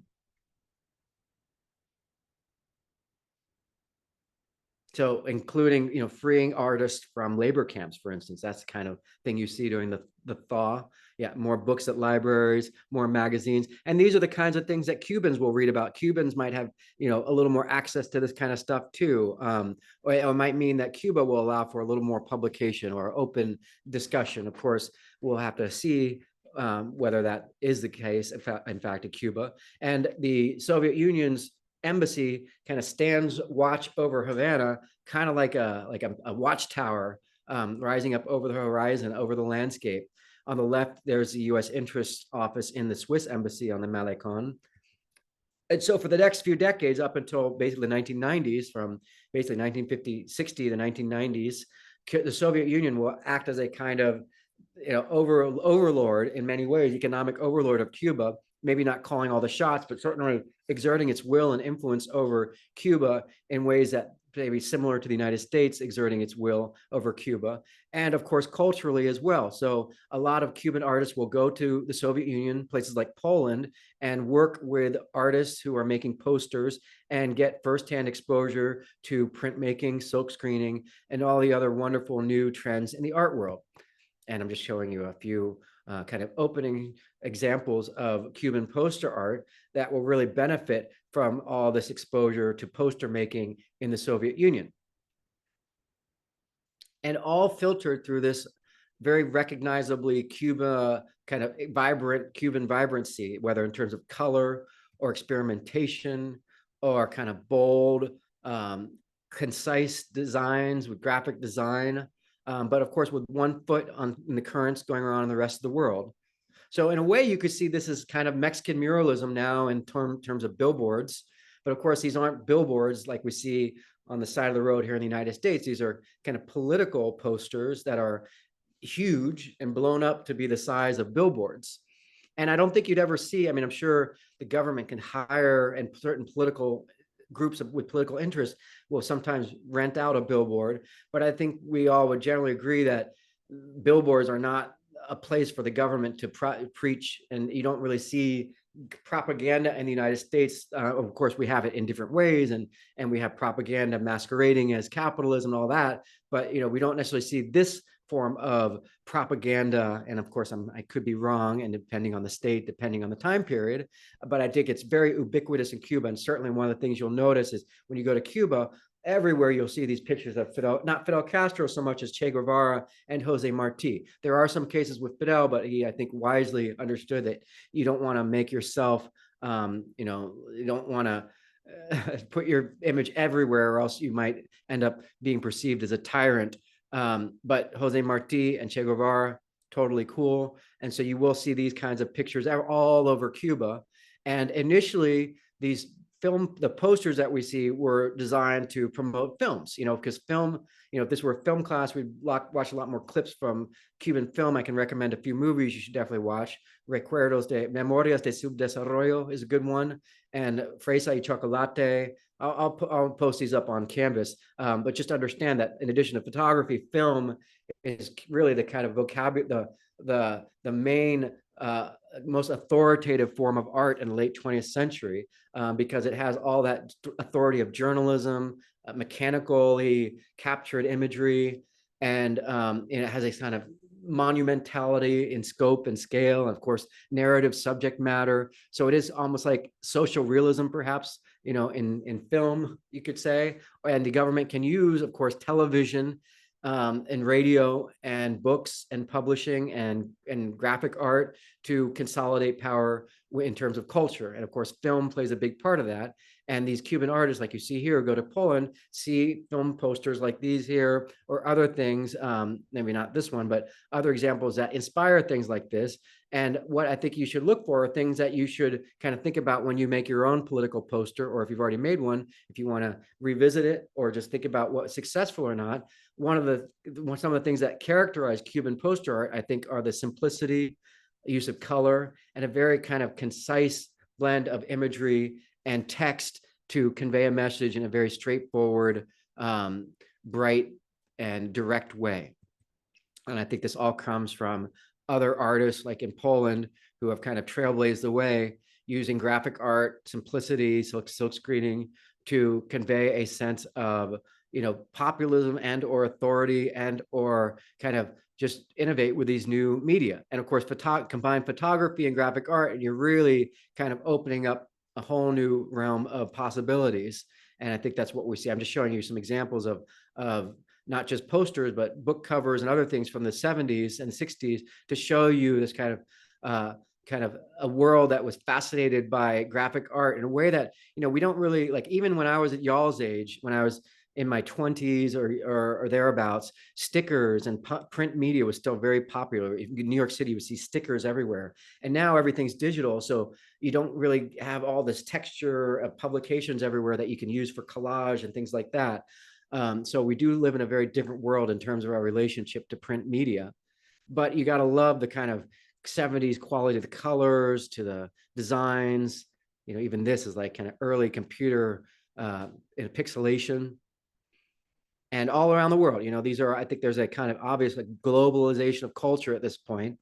So including, freeing artists from labor camps, for instance. That's the kind of thing you see during the thaw. Yeah, more books at libraries, more magazines. And these are the kinds of things that Cubans will read about. Cubans might have, a little more access to this kind of stuff too. Or it might mean that Cuba will allow for a little more publication or open discussion. Of course, we'll have to see whether that is the case, in fact, in Cuba. And the Soviet Union's embassy kind of stands watch over Havana, kind of like a watchtower, rising up over the horizon, over the landscape. On the left, there's the U.S. interest office in the Swiss embassy on the Malecon. And so for the next few decades, up until basically the 1990s, from basically 1960 to the 1990s, the Soviet Union will act as a kind of overlord in many ways, economic overlord of Cuba, maybe not calling all the shots, but certainly exerting its will and influence over Cuba in ways that may be similar to the United States exerting its will over Cuba. And of course, culturally as well. So a lot of Cuban artists will go to the Soviet Union, places like Poland, and work with artists who are making posters, and get firsthand exposure to printmaking, silk screening, and all the other wonderful new trends in the art world. And I'm just showing you a few kind of opening examples of Cuban poster art that will really benefit from all this exposure to poster making in the Soviet Union. And all filtered through this very recognizably Cuban vibrancy, whether in terms of color or experimentation or kind of bold, concise designs with graphic design. But of course, with one foot in the currents going on in the rest of the world. So in a way, you could see this as kind of Mexican muralism now in terms of billboards. But of course, these aren't billboards like we see on the side of the road here in the United States. These are kind of political posters that are huge and blown up to be the size of billboards. And I don't think you'd ever see, I'm sure the government can hire, and certain political groups with political interest will sometimes rent out a billboard. But I think we all would generally agree that billboards are not a place for the government to preach, and you don't really see propaganda in the United States. Of course, we have it in different ways, and we have propaganda masquerading as capitalism and all that. But we don't necessarily see this form of propaganda. And of course, I could be wrong, and depending on the state, depending on the time period. But I think it's very ubiquitous in Cuba. And certainly one of the things you'll notice is when you go to Cuba, everywhere you'll see these pictures of not Fidel Castro so much as Che Guevara and Jose Marti. There are some cases with Fidel, but he, I think, wisely understood that you don't want to make yourself, you don't want to put your image everywhere, or else you might end up being perceived as a tyrant. But Jose Marti and Che Guevara, totally cool. And so you will see these kinds of pictures all over Cuba. And initially, the posters that we see were designed to promote films, because film, if this were a film class, we'd watch a lot more clips from Cuban film. I can recommend a few movies you should definitely watch. Recuerdos de Memorias de Subdesarrollo is a good one. And Fresa y Chocolate. I'll post these up on Canvas. But just understand that in addition to photography, film is really the kind of vocabulary, the main most authoritative form of art in the late 20th century, because it has all that authority of journalism, mechanically captured imagery, and it has a kind of monumentality in scope and scale, and of course narrative subject matter. So it is almost like social realism, perhaps, in film, you could say. And the government can use, of course, television and radio and books and publishing and graphic art to consolidate power in terms of culture. And of course, film plays a big part of that. And these Cuban artists, like you see here, go to Poland, see film posters like these here, or other things, maybe not this one, but other examples that inspire things like this. And what I think you should look for are things that you should kind of think about when you make your own political poster, or if you've already made one, if you want to revisit it, or just think about what's successful or not. Some of the things that characterize Cuban poster art, I think, are the simplicity, use of color, and a very kind of concise blend of imagery and text to convey a message in a very straightforward, bright, and direct way. And I think this all comes from other artists like in Poland who have kind of trailblazed the way using graphic art, simplicity, silk screening to convey a sense of populism and or authority and or kind of just innovate with these new media. And of course, combine photography and graphic art, and you're really kind of opening up a whole new realm of possibilities. And I think that's what we see. I'm just showing you some examples of not just posters, but book covers and other things from the 70s and 60s to show you this kind of a world that was fascinated by graphic art in a way that, we don't really like. Even when I was at y'all's age, when I was in my 20s or thereabouts, stickers and print media was still very popular. In New York City, you would see stickers everywhere. And now everything's digital. So you don't really have all this texture of publications everywhere that you can use for collage and things like that. So we do live in a very different world in terms of our relationship to print media. But you got to love the kind of 70s quality of the colors to the designs. Even this is like kind of early computer pixelation. And all around the world, these are, I think there's a kind of obvious like globalization of culture at this point.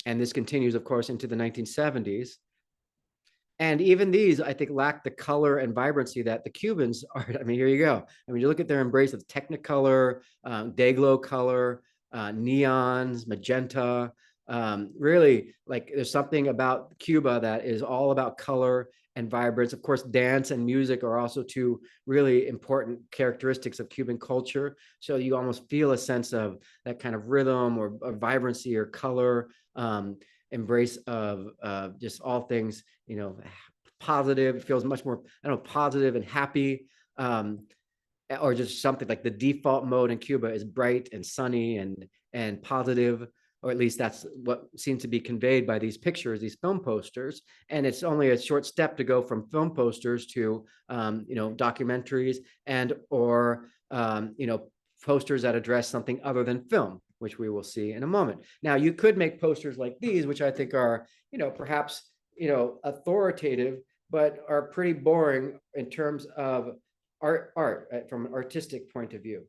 And this continues, of course, into the 1970s. And even these, I think, lack the color and vibrancy that the Cubans are. I mean, here you go. I mean, you look at their embrace of Technicolor, Dayglow color, neons, magenta. Really, like, there's something about Cuba that is all about color and vibrance. Of course, dance and music are also two really important characteristics of Cuban culture. So you almost feel a sense of that kind of rhythm or vibrancy or color. Embrace of just all things, positive. It feels much more, positive and happy, or just something like the default mode in Cuba is bright and sunny and positive, or at least that's what seems to be conveyed by these pictures, these film posters. And it's only a short step to go from film posters to, documentaries and or, posters that address something other than film, which we will see in a moment. Now, you could make posters like these, which I think are, perhaps, authoritative, but are pretty boring in terms of art from an artistic point of view.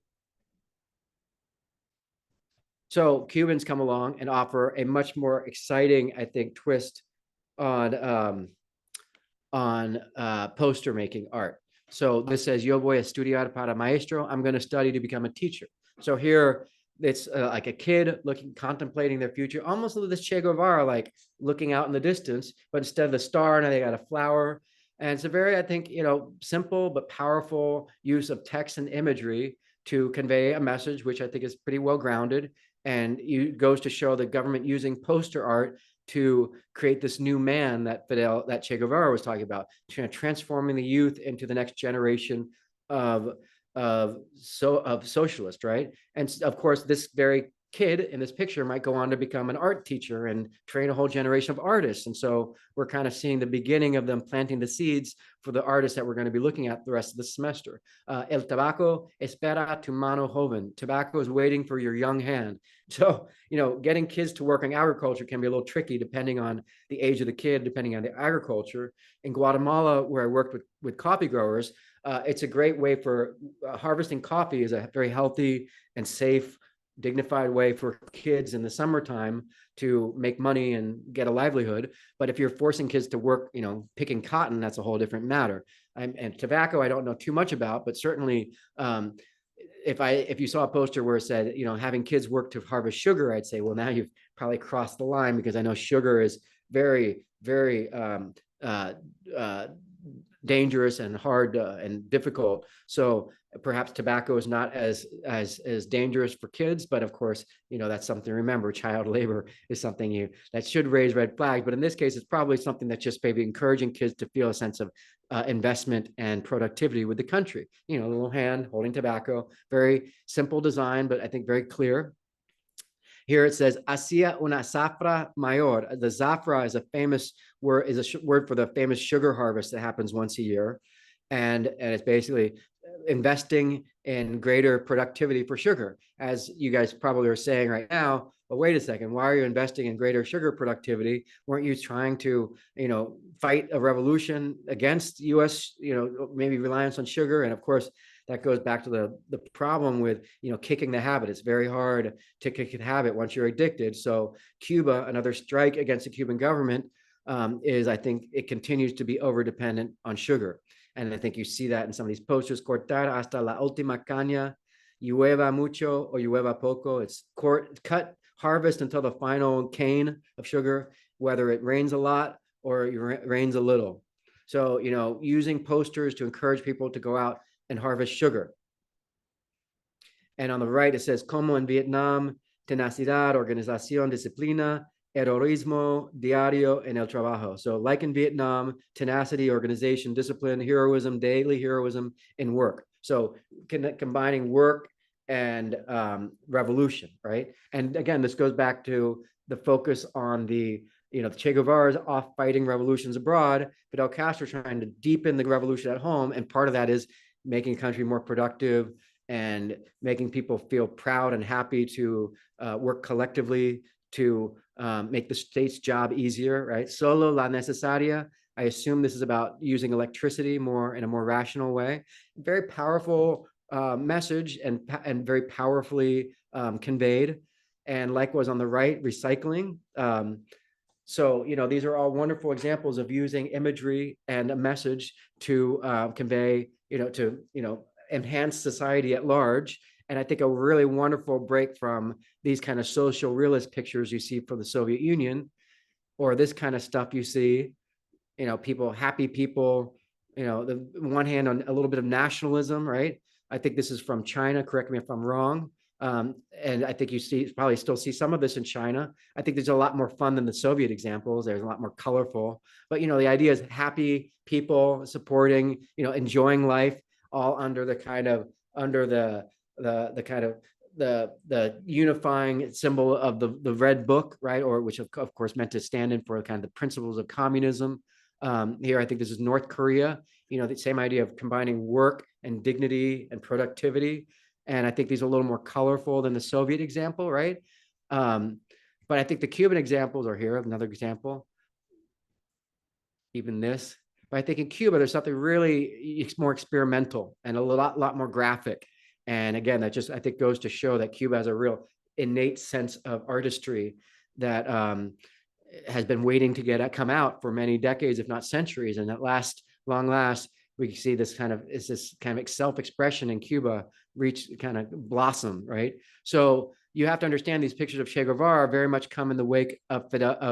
So Cubans come along and offer a much more exciting, I think, twist on poster making art. So this says, "Yo voy a estudiar para maestro." I'm going to study to become a teacher. So here it's like a kid looking, contemplating their future, almost like this Che Guevara, like looking out in the distance, but instead of the star, now they got a flower. And it's a very, I think, simple but powerful use of text and imagery to convey a message, which I think is pretty well grounded. And it goes to show the government using poster art to create this new man that Che Guevara was talking about, transforming the youth into the next generation of socialist, right? And of course, this very kid in this picture might go on to become an art teacher and train a whole generation of artists. And so we're kind of seeing the beginning of them planting the seeds for the artists that we're going to be looking at the rest of the semester. El tabaco espera tu mano joven. Tobacco is waiting for your young hand. So, getting kids to work in agriculture can be a little tricky depending on the age of the kid, depending on the agriculture. In Guatemala, where I worked with coffee growers, it's a great way for harvesting coffee is a very healthy and safe, dignified way for kids in the summertime to make money and get a livelihood. But if you're forcing kids to work, picking cotton, that's a whole different matter. And tobacco, I don't know too much about, but certainly if you saw a poster where it said, having kids work to harvest sugar, I'd say, well, now you've probably crossed the line, because I know sugar is very, very dangerous and hard and difficult. So perhaps tobacco is not as dangerous for kids, but of course, that's something to remember. Child labor is something that should raise red flags. But in this case, it's probably something that's just maybe encouraging kids to feel a sense of investment and productivity with the country. A little hand holding tobacco, very simple design, but I think very clear. Here it says, "Hacía una zafra mayor." The zafra is a word for the famous sugar harvest that happens once a year. And it's basically investing in greater productivity for sugar. As you guys probably are saying right now, but wait a second, why are you investing in greater sugar productivity? Weren't you trying to, fight a revolution against US, maybe reliance on sugar? And of course, that goes back to the problem with, kicking the habit. It's very hard to kick the habit once you're addicted. So Cuba, another strike against the Cuban government, is, I think, it continues to be over dependent on sugar. And I think you see that in some of these posters: "Cortar hasta la última caña, llueva mucho o llueva poco." It's cut, harvest until the final cane of sugar, whether it rains a lot or it rains a little. So, using posters to encourage people to go out and harvest sugar. And on the right, it says, "Como en Vietnam, tenacidad, organización, disciplina, heroísmo diario en el trabajo." So like in Vietnam, tenacity, organization, discipline, heroism, daily heroism in work. So combining work and revolution, right? And again, this goes back to the focus on the, Che Guevara is off fighting revolutions abroad, Fidel Castro trying to deepen the revolution at home. And part of that is making a country more productive and making people feel proud and happy to work collectively to make the state's job easier, right? Solo la necesaria. I assume this is about using electricity more in a more rational way. Very powerful message and very powerfully conveyed. And likewise on the right, recycling. So, these are all wonderful examples of using imagery and a message to convey, to, enhance society at large. And I think a really wonderful break from these kind of social realist pictures you see for the Soviet Union, or this kind of stuff you see, happy people, the one hand on a little bit of nationalism, right? I think this is from China. Correct me if I'm wrong. And I think you probably still see some of this in China. I think there's a lot more fun than the Soviet examples. There's a lot more colorful, but the idea is happy people supporting, enjoying life, all under the kind of the unifying symbol of the Red Book, right? Or which of course meant to stand in for kind of the principles of communism. Here, I think this is North Korea. The same idea of combining work and dignity and productivity. And I think these are a little more colorful than the Soviet example, right? But I think the Cuban examples are here. Another example, even this. But I think in Cuba, there's something really more experimental and a lot more graphic. And again, that just, I think, goes to show that Cuba has a real innate sense of artistry that has been waiting to come out for many decades, if not centuries. And at long last, we see this kind of self-expression in Cuba kind of blossom, right? So you have to understand these pictures of Che Guevara very much come in the wake of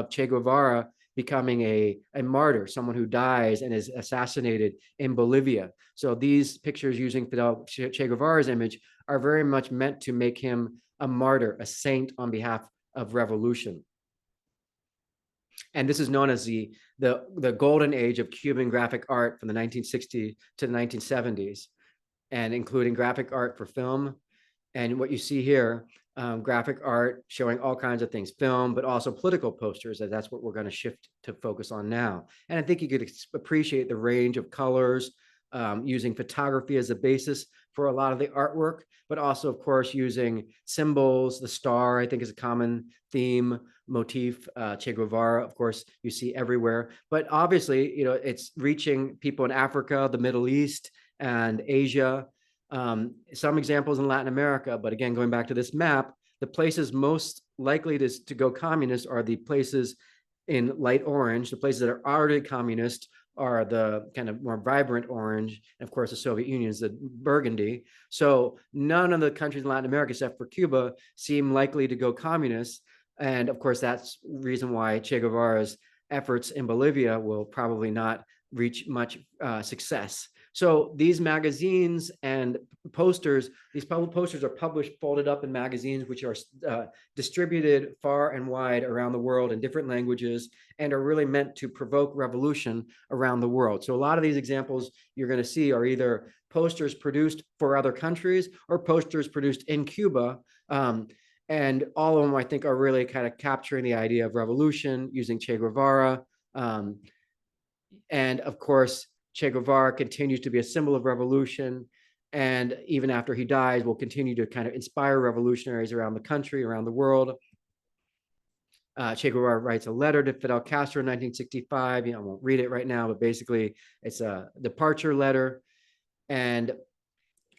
Che Guevara becoming a martyr, someone who dies and is assassinated in Bolivia. So these pictures using Che Guevara's image are very much meant to make him a martyr, a saint on behalf of revolution. And this is known as the golden age of Cuban graphic art from the 1960s to the 1970s, and including graphic art for film. And what you see here, graphic art showing all kinds of things, film, but also political posters, and that's what we're going to shift to focus on now. And I think you could appreciate the range of colors, using photography as a basis for a lot of the artwork, but also, of course, using symbols. The star, I think, is a common theme motif. Che Guevara, of course, you see everywhere. But obviously, it's reaching people in Africa, the Middle East, and Asia. Some examples in Latin America, but again, going back to this map, the places most likely to go communist are the places in light orange. The places that are already communist are the kind of more vibrant orange. And of course, the Soviet Union is the burgundy. So none of the countries in Latin America, except for Cuba, seem likely to go communist. And of course, that's the reason why Che Guevara's efforts in Bolivia will probably not reach much success. So these magazines and posters, these public posters are published, folded up in magazines, which are distributed far and wide around the world in different languages, and are really meant to provoke revolution around the world. So a lot of these examples you're going to see are either posters produced for other countries or posters produced in Cuba. And all of them, I think, are really kind of capturing the idea of revolution using Che Guevara. And of course, Che Guevara continues to be a symbol of revolution. And even after he dies, will continue to kind of inspire revolutionaries around the country, around the world. Che Guevara writes a letter to Fidel Castro in 1965. I won't read it right now, but basically it's a departure letter. And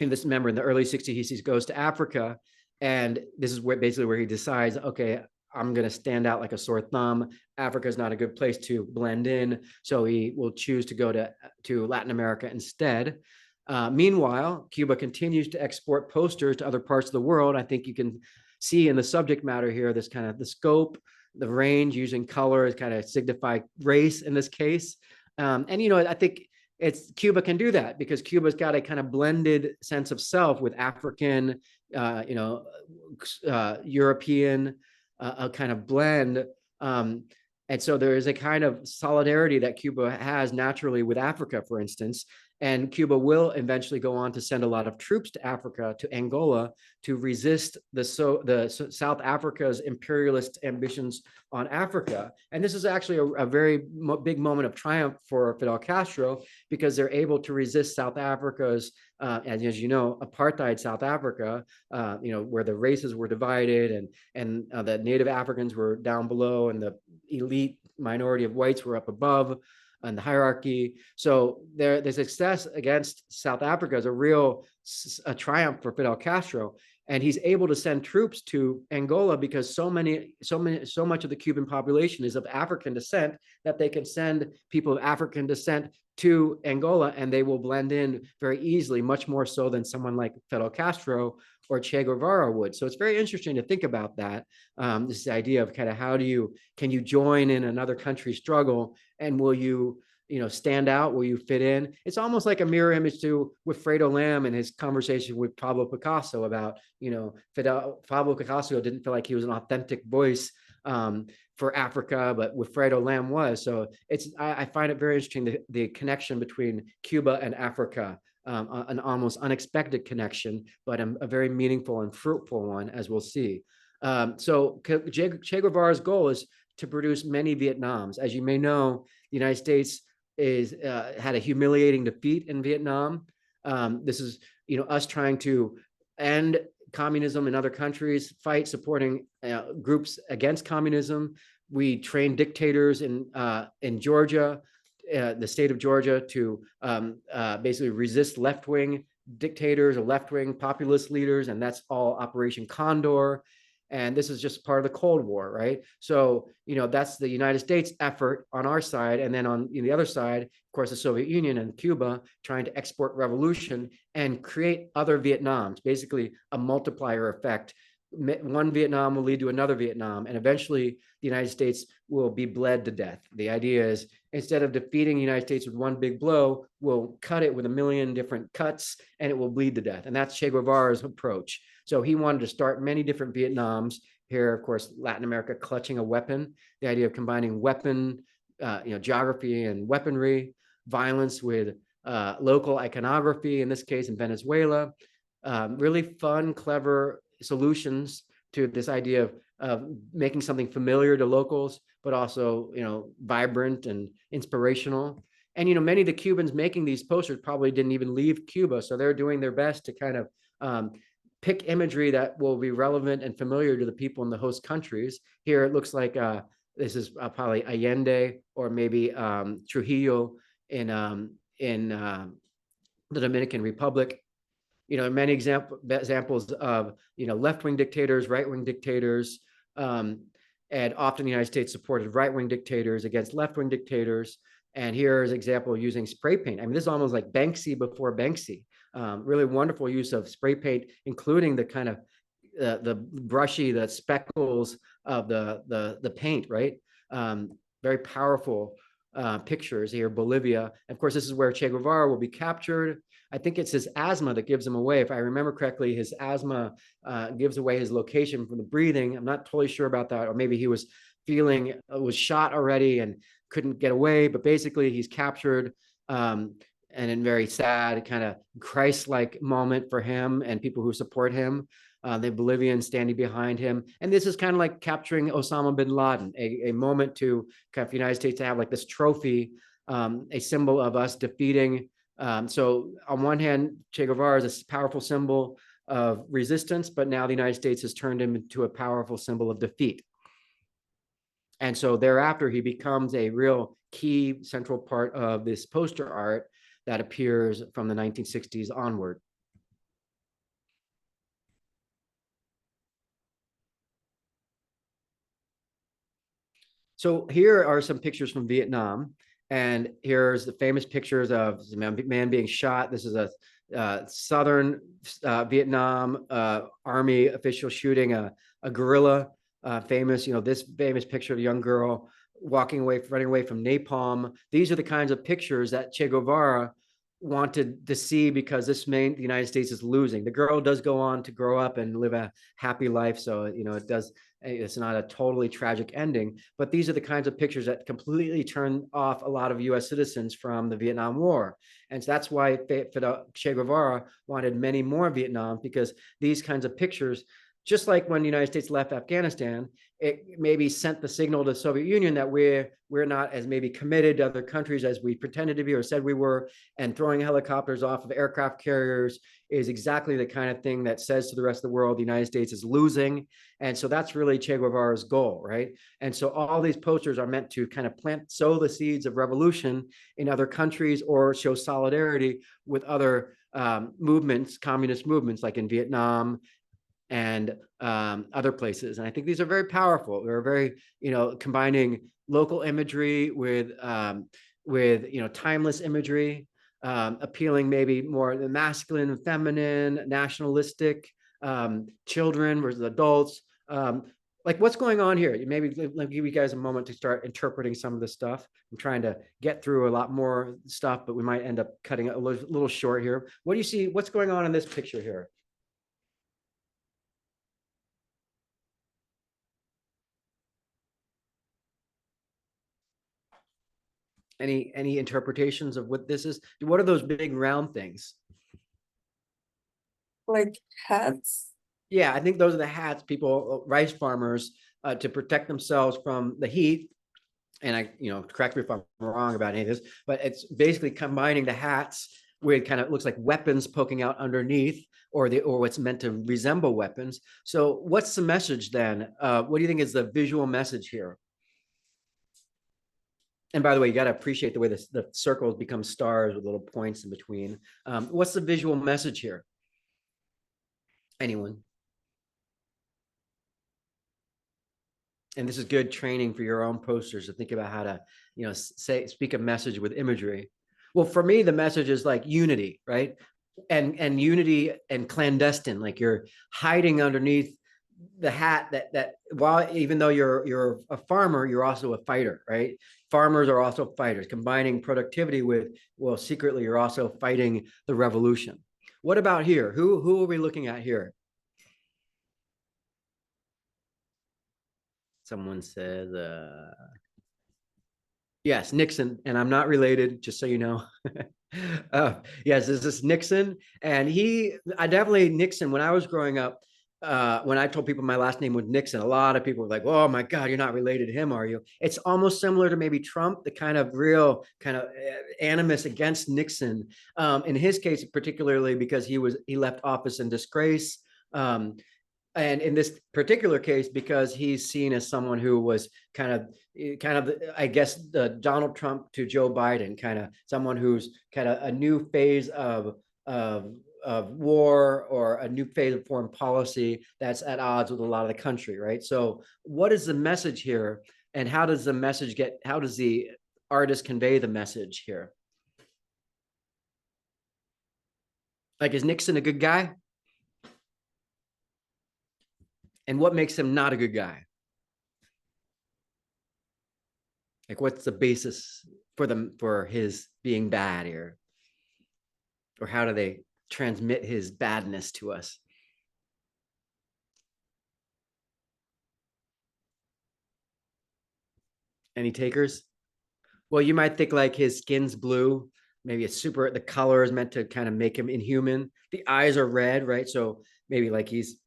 in this, remember, in the early 60s, he goes to Africa. And this is basically where he decides, okay, I'm going to stand out like a sore thumb. Africa is not a good place to blend in. So he will choose to go to Latin America instead. Meanwhile, Cuba continues to export posters to other parts of the world. I think you can see in the subject matter here, this kind of the scope, the range, using color to kind of signify race in this case. And, I think Cuba can do that because Cuba's got a kind of blended sense of self with African, European, a kind of blend. And so there is a kind of solidarity that Cuba has naturally with Africa, for instance. And Cuba will eventually go on to send a lot of troops to Africa, to Angola, to resist the South Africa's imperialist ambitions on Africa. And this is actually a very big moment of triumph for Fidel Castro, because they're able to resist South Africa's, as you know, apartheid South Africa, where the races were divided and the native Africans were down below and the elite minority of whites were up above and the hierarchy. So the success against South Africa is a triumph for Fidel Castro. And he's able to send troops to Angola because so much of the Cuban population is of African descent that they can send people of African descent to Angola and they will blend in very easily, much more so than someone like Fidel Castro or Che Guevara would. So it's very interesting to think about that. This idea of kind of can you join in another country's struggle, and will you stand out? Will you fit in? It's almost like a mirror image to with Fredo Lam and his conversation with Pablo Picasso about, Pablo Picasso didn't feel like he was an authentic voice for Africa, but with Fredo Lam was. So I find it very interesting, the connection between Cuba and Africa. An almost unexpected connection, but a very meaningful and fruitful one, as we'll see. So Che Guevara's goal is to produce many Vietnams. As you may know, the United States had a humiliating defeat in Vietnam. This is us trying to end communism in other countries, supporting groups against communism. We trained dictators in Georgia, the state of Georgia, to basically resist left-wing dictators or left-wing populist leaders, and that's all Operation Condor. And this is just part of the Cold War, right? So, that's the United States effort on our side. And then on the other side, of course, the Soviet Union and Cuba trying to export revolution and create other Vietnams, basically a multiplier effect. One Vietnam will lead to another Vietnam, and eventually the United States will be bled to death. The idea is, instead of defeating the United States with one big blow, we'll cut it with a million different cuts and it will bleed to death. And that's Che Guevara's approach. So he wanted to start many different Vietnams. Here, of course, Latin America clutching a weapon, the idea of combining weapon, geography and weaponry, violence with local iconography, in this case in Venezuela. Really fun, clever solutions to this idea of making something familiar to locals, but also, vibrant and inspirational. And, many of the Cubans making these posters probably didn't even leave Cuba. So they're doing their best to kind of pick imagery that will be relevant and familiar to the people in the host countries. Here, it looks like this is probably Allende or maybe Trujillo in the Dominican Republic. Many examples of, left-wing dictators, right-wing dictators, and often the United States supported right-wing dictators against left-wing dictators. And here's an example using spray paint. I mean, this is almost like Banksy before Banksy. Really wonderful use of spray paint, including the kind of the brushy, the speckles of the paint, right? Very powerful pictures here, Bolivia. Of course, this is where Che Guevara will be captured. I think it's his asthma that gives him away. If I remember correctly, his asthma gives away his location from the breathing. I'm not totally sure about that. Or maybe he was shot already and couldn't get away. But basically, he's captured, and in very sad, kind of Christ-like moment for him and people who support him. The Bolivians standing behind him. And this is kind of like capturing Osama bin Laden, a moment to kind of the United States to have like this trophy, a symbol of us defeating. So on one hand, Che Guevara is a powerful symbol of resistance, but now the United States has turned him into a powerful symbol of defeat. And so thereafter, he becomes a real key central part of this poster art that appears from the 1960s onward. So here are some pictures from Vietnam. And here's the famous pictures of the man being shot. This is a southern Vietnam army official shooting a guerrilla. Famous, this famous picture of a young girl running away from napalm. These are the kinds of pictures that Che Guevara wanted to see, because the United States is losing. The girl does go on to grow up and live a happy life. So, it's not a totally tragic ending, but these are the kinds of pictures that completely turn off a lot of US citizens from the Vietnam War. And so that's why Che Guevara wanted many more Vietnam, because these kinds of pictures, just like when the United States left Afghanistan, it maybe sent the signal to the Soviet Union that we're not as maybe committed to other countries as we pretended to be or said we were, and throwing helicopters off of aircraft carriers is exactly the kind of thing that says to the rest of the world the United States is losing. And so that's really Che Guevara's goal, right? And so all these posters are meant to kind of sow the seeds of revolution in other countries, or show solidarity with other movements, communist movements, like in Vietnam and other places. And I think these are very powerful. They're very, combining local imagery with timeless imagery, appealing maybe more the masculine, feminine, nationalistic, children versus adults. Like what's going on here? Maybe let me give you guys a moment to start interpreting some of this stuff. I'm trying to get through a lot more stuff, but we might end up cutting it a little short here. What do you see? What's going on in this picture here? Any interpretations of what this is? What are those big round things? Like hats. Yeah, I think those are the hats people, rice farmers, to protect themselves from the heat. And correct me if I'm wrong about any of this, but it's basically combining the hats with kind of looks like weapons poking out underneath, or what's meant to resemble weapons. So what's the message then? What do you think is the visual message here? And by the way, you got to appreciate the way the circles become stars with little points in between. What's the visual message here? Anyone? And this is good training for your own posters to think about how to, speak a message with imagery. Well, for me, the message is like unity, right? And unity and clandestine, like you're hiding underneath the hat that while even though you're a farmer, you're also a fighter, right? Farmers are also fighters, combining productivity with, well, secretly you're also fighting the revolution. What about here? Who are we looking at here? Someone says yes, Nixon, and I'm not related, just so you know. Yes, this is Nixon, and I definitely Nixon. When I was growing up, when I told people my last name was Nixon, a lot of people were like, "Oh my God, you're not related to him, are you?" It's almost similar to maybe Trump, the kind of real kind of animus against Nixon. In his case, particularly because he left office in disgrace. And in this particular case, because he's seen as someone who was kind of I guess Donald Trump to Joe Biden, kind of someone who's kind of a new phase of of war, or a new phase of foreign policy that's at odds with a lot of the country, right? So what is the message here, and how does the artist convey the message here? Like, is Nixon a good guy? And what makes him not a good guy? Like, what's the basis for his being bad here? Or how do they transmit his badness to us? Any takers? Well, you might think like his skin's blue. Maybe it's the color is meant to kind of make him inhuman. The eyes are red, right? So maybe like he's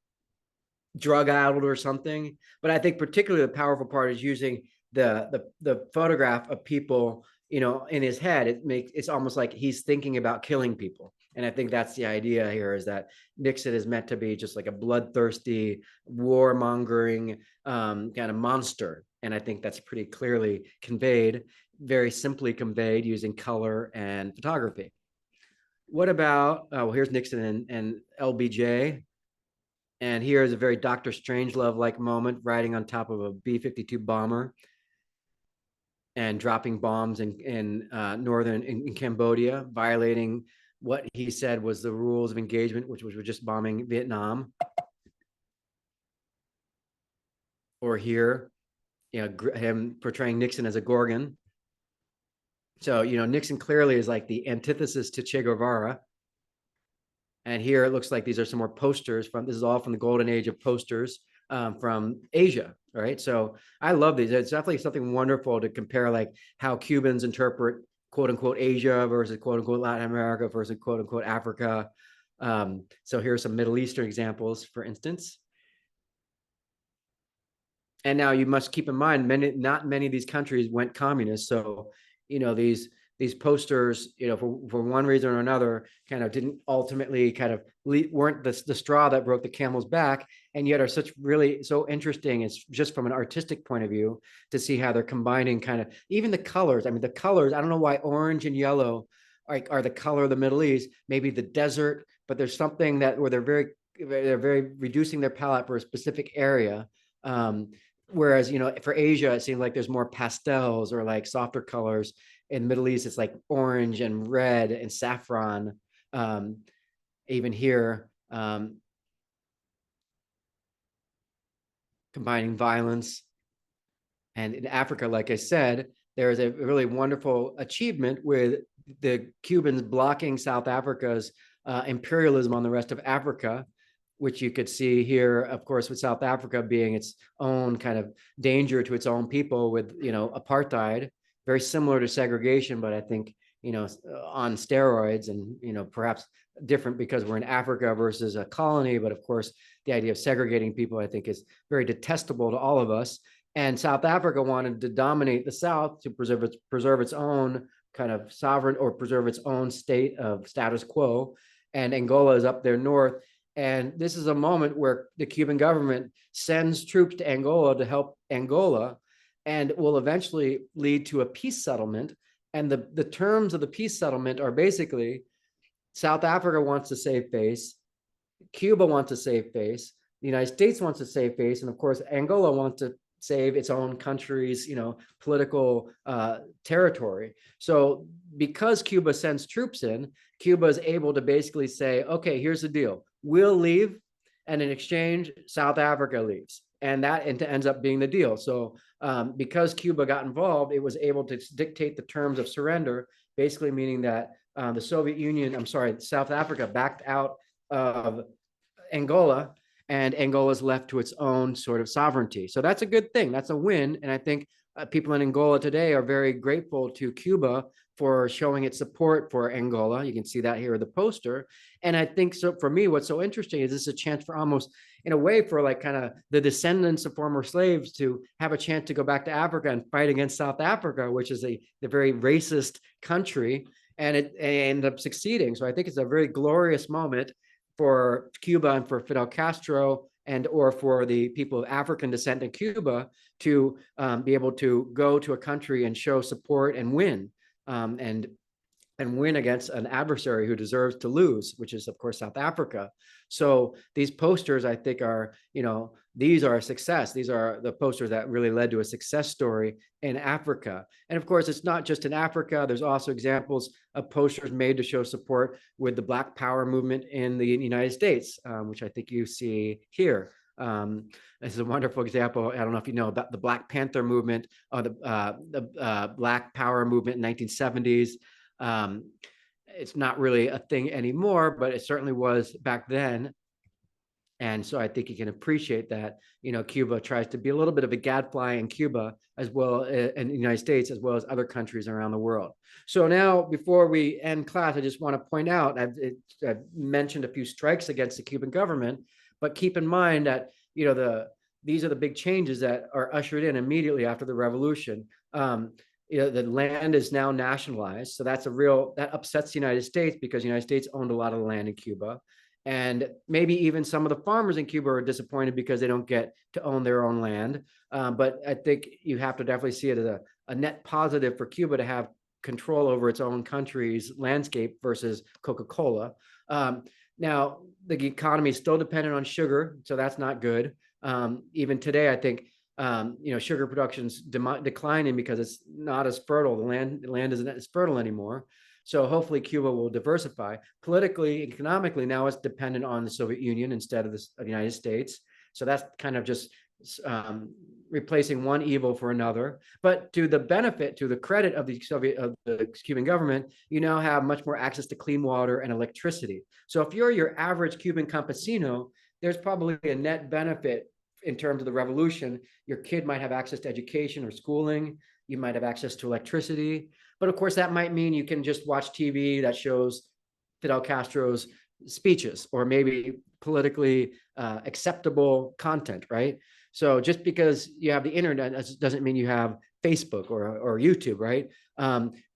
drug addled or something. But I think particularly the powerful part is using the photograph of people, in his head. It's almost like he's thinking about killing people. And I think that's the idea here, is that Nixon is meant to be just like a bloodthirsty, warmongering kind of monster. And I think that's pretty clearly conveyed, very simply conveyed using color and photography. What about, well, here's Nixon and LBJ. And here is a very Dr. Strangelove like moment, riding on top of a B-52 bomber and dropping bombs in northern in Cambodia, violating what he said was the rules of engagement, which was just bombing Vietnam. Or here, him portraying Nixon as a Gorgon. So, Nixon clearly is like the antithesis to Che Guevara. And here it looks like these are some more posters this is all from the golden age of posters from Asia, right? So I love these. It's definitely something wonderful to compare, like how Cubans interpret quote unquote Asia versus quote unquote Latin America versus quote unquote Africa. So here are some Middle Eastern examples, for instance. And now you must keep in mind, not many of these countries went communist. So, these posters, for one reason or another, kind of didn't ultimately weren't the straw that broke the camel's back, and yet are so interesting. It's just from an artistic point of view to see how they're combining kind of even the colors. I mean, the colors, I don't know why orange and yellow are the color of the Middle East, maybe the desert, but there's something where they're very reducing their palette for a specific area. Whereas, for Asia, it seems like there's more pastels or like softer colors. In the Middle East, it's like orange and red and saffron. Even here, combining violence. And in Africa, like I said, there is a really wonderful achievement with the Cubans blocking South Africa's imperialism on the rest of Africa, which you could see here, of course, with South Africa being its own kind of danger to its own people with, apartheid, very similar to segregation, but I think, on steroids, and, perhaps different because we're in Africa versus a colony. But of course, the idea of segregating people, I think, is very detestable to all of us. And South Africa wanted to dominate the South to preserve its own kind of sovereign, or preserve its own state of status quo. And Angola is up there north. And this is a moment where the Cuban government sends troops to Angola to help Angola, and will eventually lead to a peace settlement. And the terms of the peace settlement are basically South Africa wants to save face, Cuba wants to save face, the United States wants to save face, and of course, Angola wants to save its own country's, political territory. So because Cuba sends troops in, Cuba is able to basically say, okay, here's the deal. We'll leave, and in exchange, South Africa leaves. And that ends up being the deal. So because Cuba got involved, it was able to dictate the terms of surrender, basically meaning that the Soviet Union, I'm sorry, South Africa backed out of Angola, and Angola is left to its own sort of sovereignty. So that's a good thing. That's a win. And I think people in Angola today are very grateful to Cuba for showing its support for Angola. You can see that here in the poster. And I think so for me, what's so interesting is this is a chance for almost, in a way, for like kind of the descendants of former slaves to have a chance to go back to Africa and fight against South Africa, which is the very racist country, and it ended up succeeding. So I think it's a very glorious moment for Cuba and for Fidel Castro and or for the people of African descent in Cuba to be able to go to a country and show support and win, and win against an adversary who deserves to lose, which is, of course, South Africa. So these posters, I think, are, these are a success. These are the posters that really led to a success story in Africa. And of course, it's not just in Africa. There's also examples of posters made to show support with the Black Power movement in the United States, which I think you see here. This is a wonderful example. I don't know if you know about the Black Panther movement or the Black Power movement in 1970s. It's not really a thing anymore, but it certainly was back then. And so I think you can appreciate that, Cuba tries to be a little bit of a gadfly in Cuba as well, in the United States, as well as other countries around the world. So now, before we end class, I just want to point out, I've mentioned a few strikes against the Cuban government, but keep in mind that, these are the big changes that are ushered in immediately after the revolution. The land is now nationalized. So that upsets the United States, because the United States owned a lot of the land in Cuba. And maybe even some of the farmers in Cuba are disappointed because they don't get to own their own land. But I think you have to definitely see it as a net positive for Cuba to have control over its own country's landscape versus Coca-Cola. Now, the economy is still dependent on sugar, so that's not good. Even today, I think sugar production's declining because it's not as fertile. The land isn't as fertile anymore. So hopefully Cuba will diversify politically, economically. Now it's dependent on the Soviet Union instead of the United States. So that's kind of just replacing one evil for another. But to the credit of the Cuban government, you now have much more access to clean water and electricity. So if you're your average Cuban campesino, there's probably a net benefit in terms of the revolution. Your kid might have access to education or schooling. You might have access to electricity. But of course, that might mean you can just watch TV that shows Fidel Castro's speeches, or maybe politically acceptable content, right? So just because you have the internet doesn't mean you have Facebook or YouTube, right?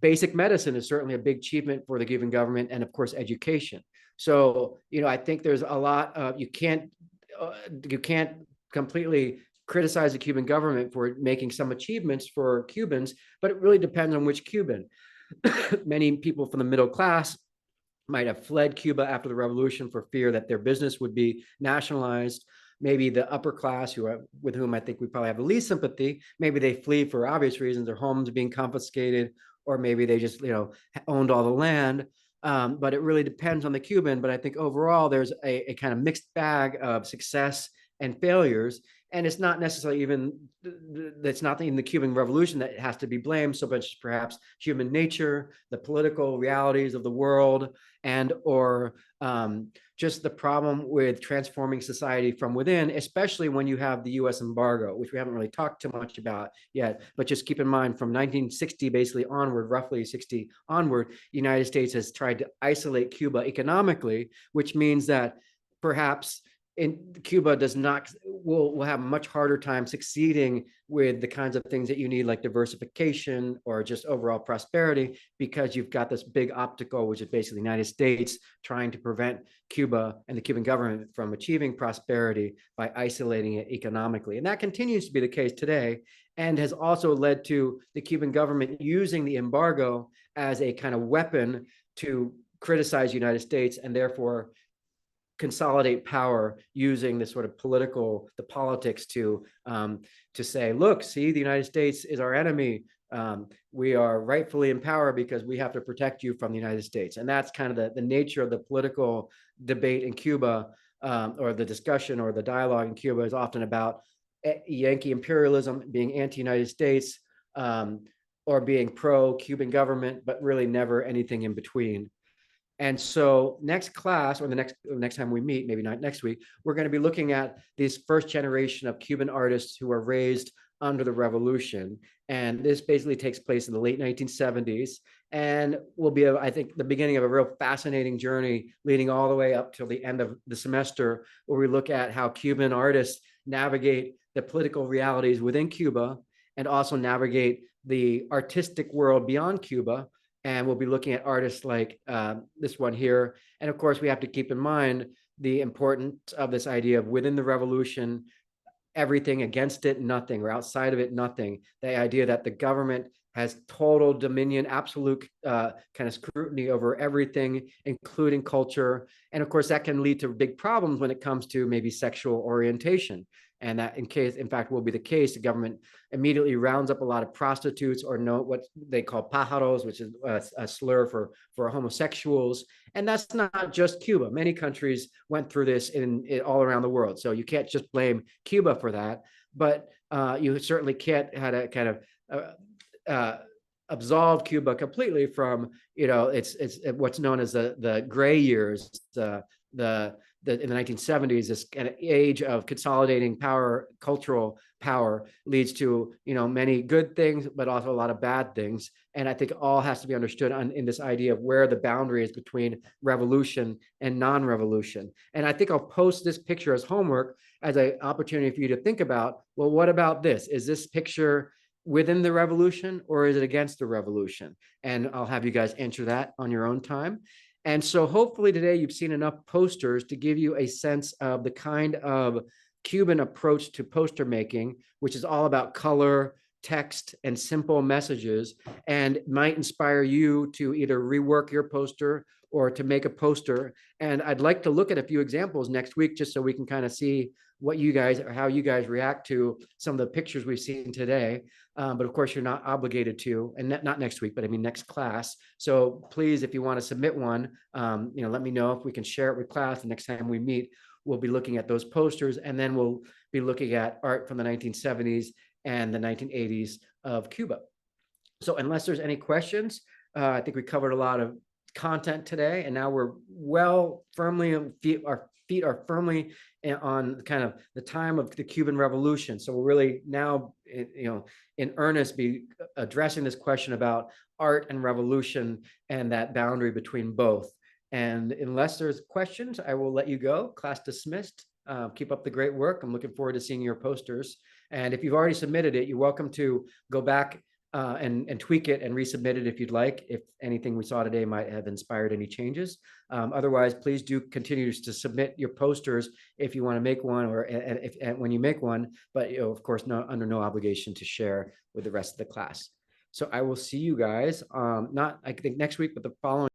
Basic medicine is certainly a big achievement for the Cuban government, and of course, education. So, I think there's a lot of, you can't completely criticize the Cuban government for making some achievements for Cubans, but it really depends on which Cuban. Many people from the middle class might have fled Cuba after the revolution for fear that their business would be nationalized. Maybe the upper class, with whom I think we probably have the least sympathy, maybe they flee for obvious reasons, their homes being confiscated, or maybe they just owned all the land. But it really depends on the Cuban. But I think overall there's a kind of mixed bag of success and failures. And it's not necessarily it's not even the Cuban Revolution that has to be blamed so much as perhaps human nature, the political realities of the world, and or just the problem with transforming society from within, especially when you have the US embargo, which we haven't really talked too much about yet. But just keep in mind, from 1960 basically onward, roughly 60 onward, the United States has tried to isolate Cuba economically, which means that perhaps Cuba will have a much harder time succeeding with the kinds of things that you need, like diversification or just overall prosperity, because you've got this big obstacle, which is basically the United States trying to prevent Cuba and the Cuban government from achieving prosperity by isolating it economically. And that continues to be the case today, and has also led to the Cuban government using the embargo as a kind of weapon to criticize the United States, and therefore consolidate power using this sort of the politics to say, look, see, the United States is our enemy. We are rightfully in power because we have to protect you from the United States. And that's kind of the nature of the political debate in Cuba, or the discussion or the dialogue in Cuba is often about Yankee imperialism, being anti-United States, or being pro-Cuban government, but really never anything in between. And so next class, or the next time we meet, maybe not next week, we're going to be looking at this first generation of Cuban artists who were raised under the revolution. And this basically takes place in the late 1970s and will be, I think, the beginning of a real fascinating journey leading all the way up till the end of the semester, where we look at how Cuban artists navigate the political realities within Cuba and also navigate the artistic world beyond Cuba. And we'll be looking at artists like this one here. And of course, we have to keep in mind the importance of this idea of within the revolution, everything, against it, nothing, or outside of it, nothing. The idea that the government has total dominion, absolute kind of scrutiny over everything, including culture. And of course, that can lead to big problems when it comes to maybe sexual orientation. And that, in fact, will be the case. The government immediately rounds up a lot of prostitutes, or what they call pájaros, which is a slur for homosexuals. And that's not just Cuba. Many countries went through this in all around the world. So you can't just blame Cuba for that. But you certainly can't had a kind of absolve Cuba completely from, it's what's known as the gray years, in the 1970s, this kind of age of consolidating power, cultural power, leads to many good things, but also a lot of bad things. And I think all has to be understood in this idea of where the boundary is between revolution and non-revolution. And I think I'll post this picture as homework, as an opportunity for you to think about, well, what about this? Is this picture within the revolution, or is it against the revolution? And I'll have you guys answer that on your own time. And so hopefully today you've seen enough posters to give you a sense of the kind of Cuban approach to poster making, which is all about color, text, and simple messages, and might inspire you to either rework your poster or to make a poster. And I'd like to look at a few examples next week, just so we can kind of see what you guys, or how you guys react to some of the pictures we've seen today. But of course, you're not obligated to, and not next week, but I mean next class. So please, if you want to submit one, let me know if we can share it with class. The next time we meet, we'll be looking at those posters, and then we'll be looking at art from the 1970s and the 1980s of Cuba. So unless there's any questions, I think we covered a lot of content today, and now we're firmly, our feet are firmly on kind of the time of the Cuban Revolution. So we'll really now, in earnest, be addressing this question about art and revolution and that boundary between both. And unless there's questions, I will let you go. Class dismissed. Keep up the great work. I'm looking forward to seeing your posters. And if you've already submitted it, you're welcome to go back and tweak it and resubmit it if you'd like, if anything we saw today might have inspired any changes. Otherwise, please do continue to submit your posters if you want to make one, or when you make one, but of course, under no obligation to share with the rest of the class. So I will see you guys, not I think next week, but the following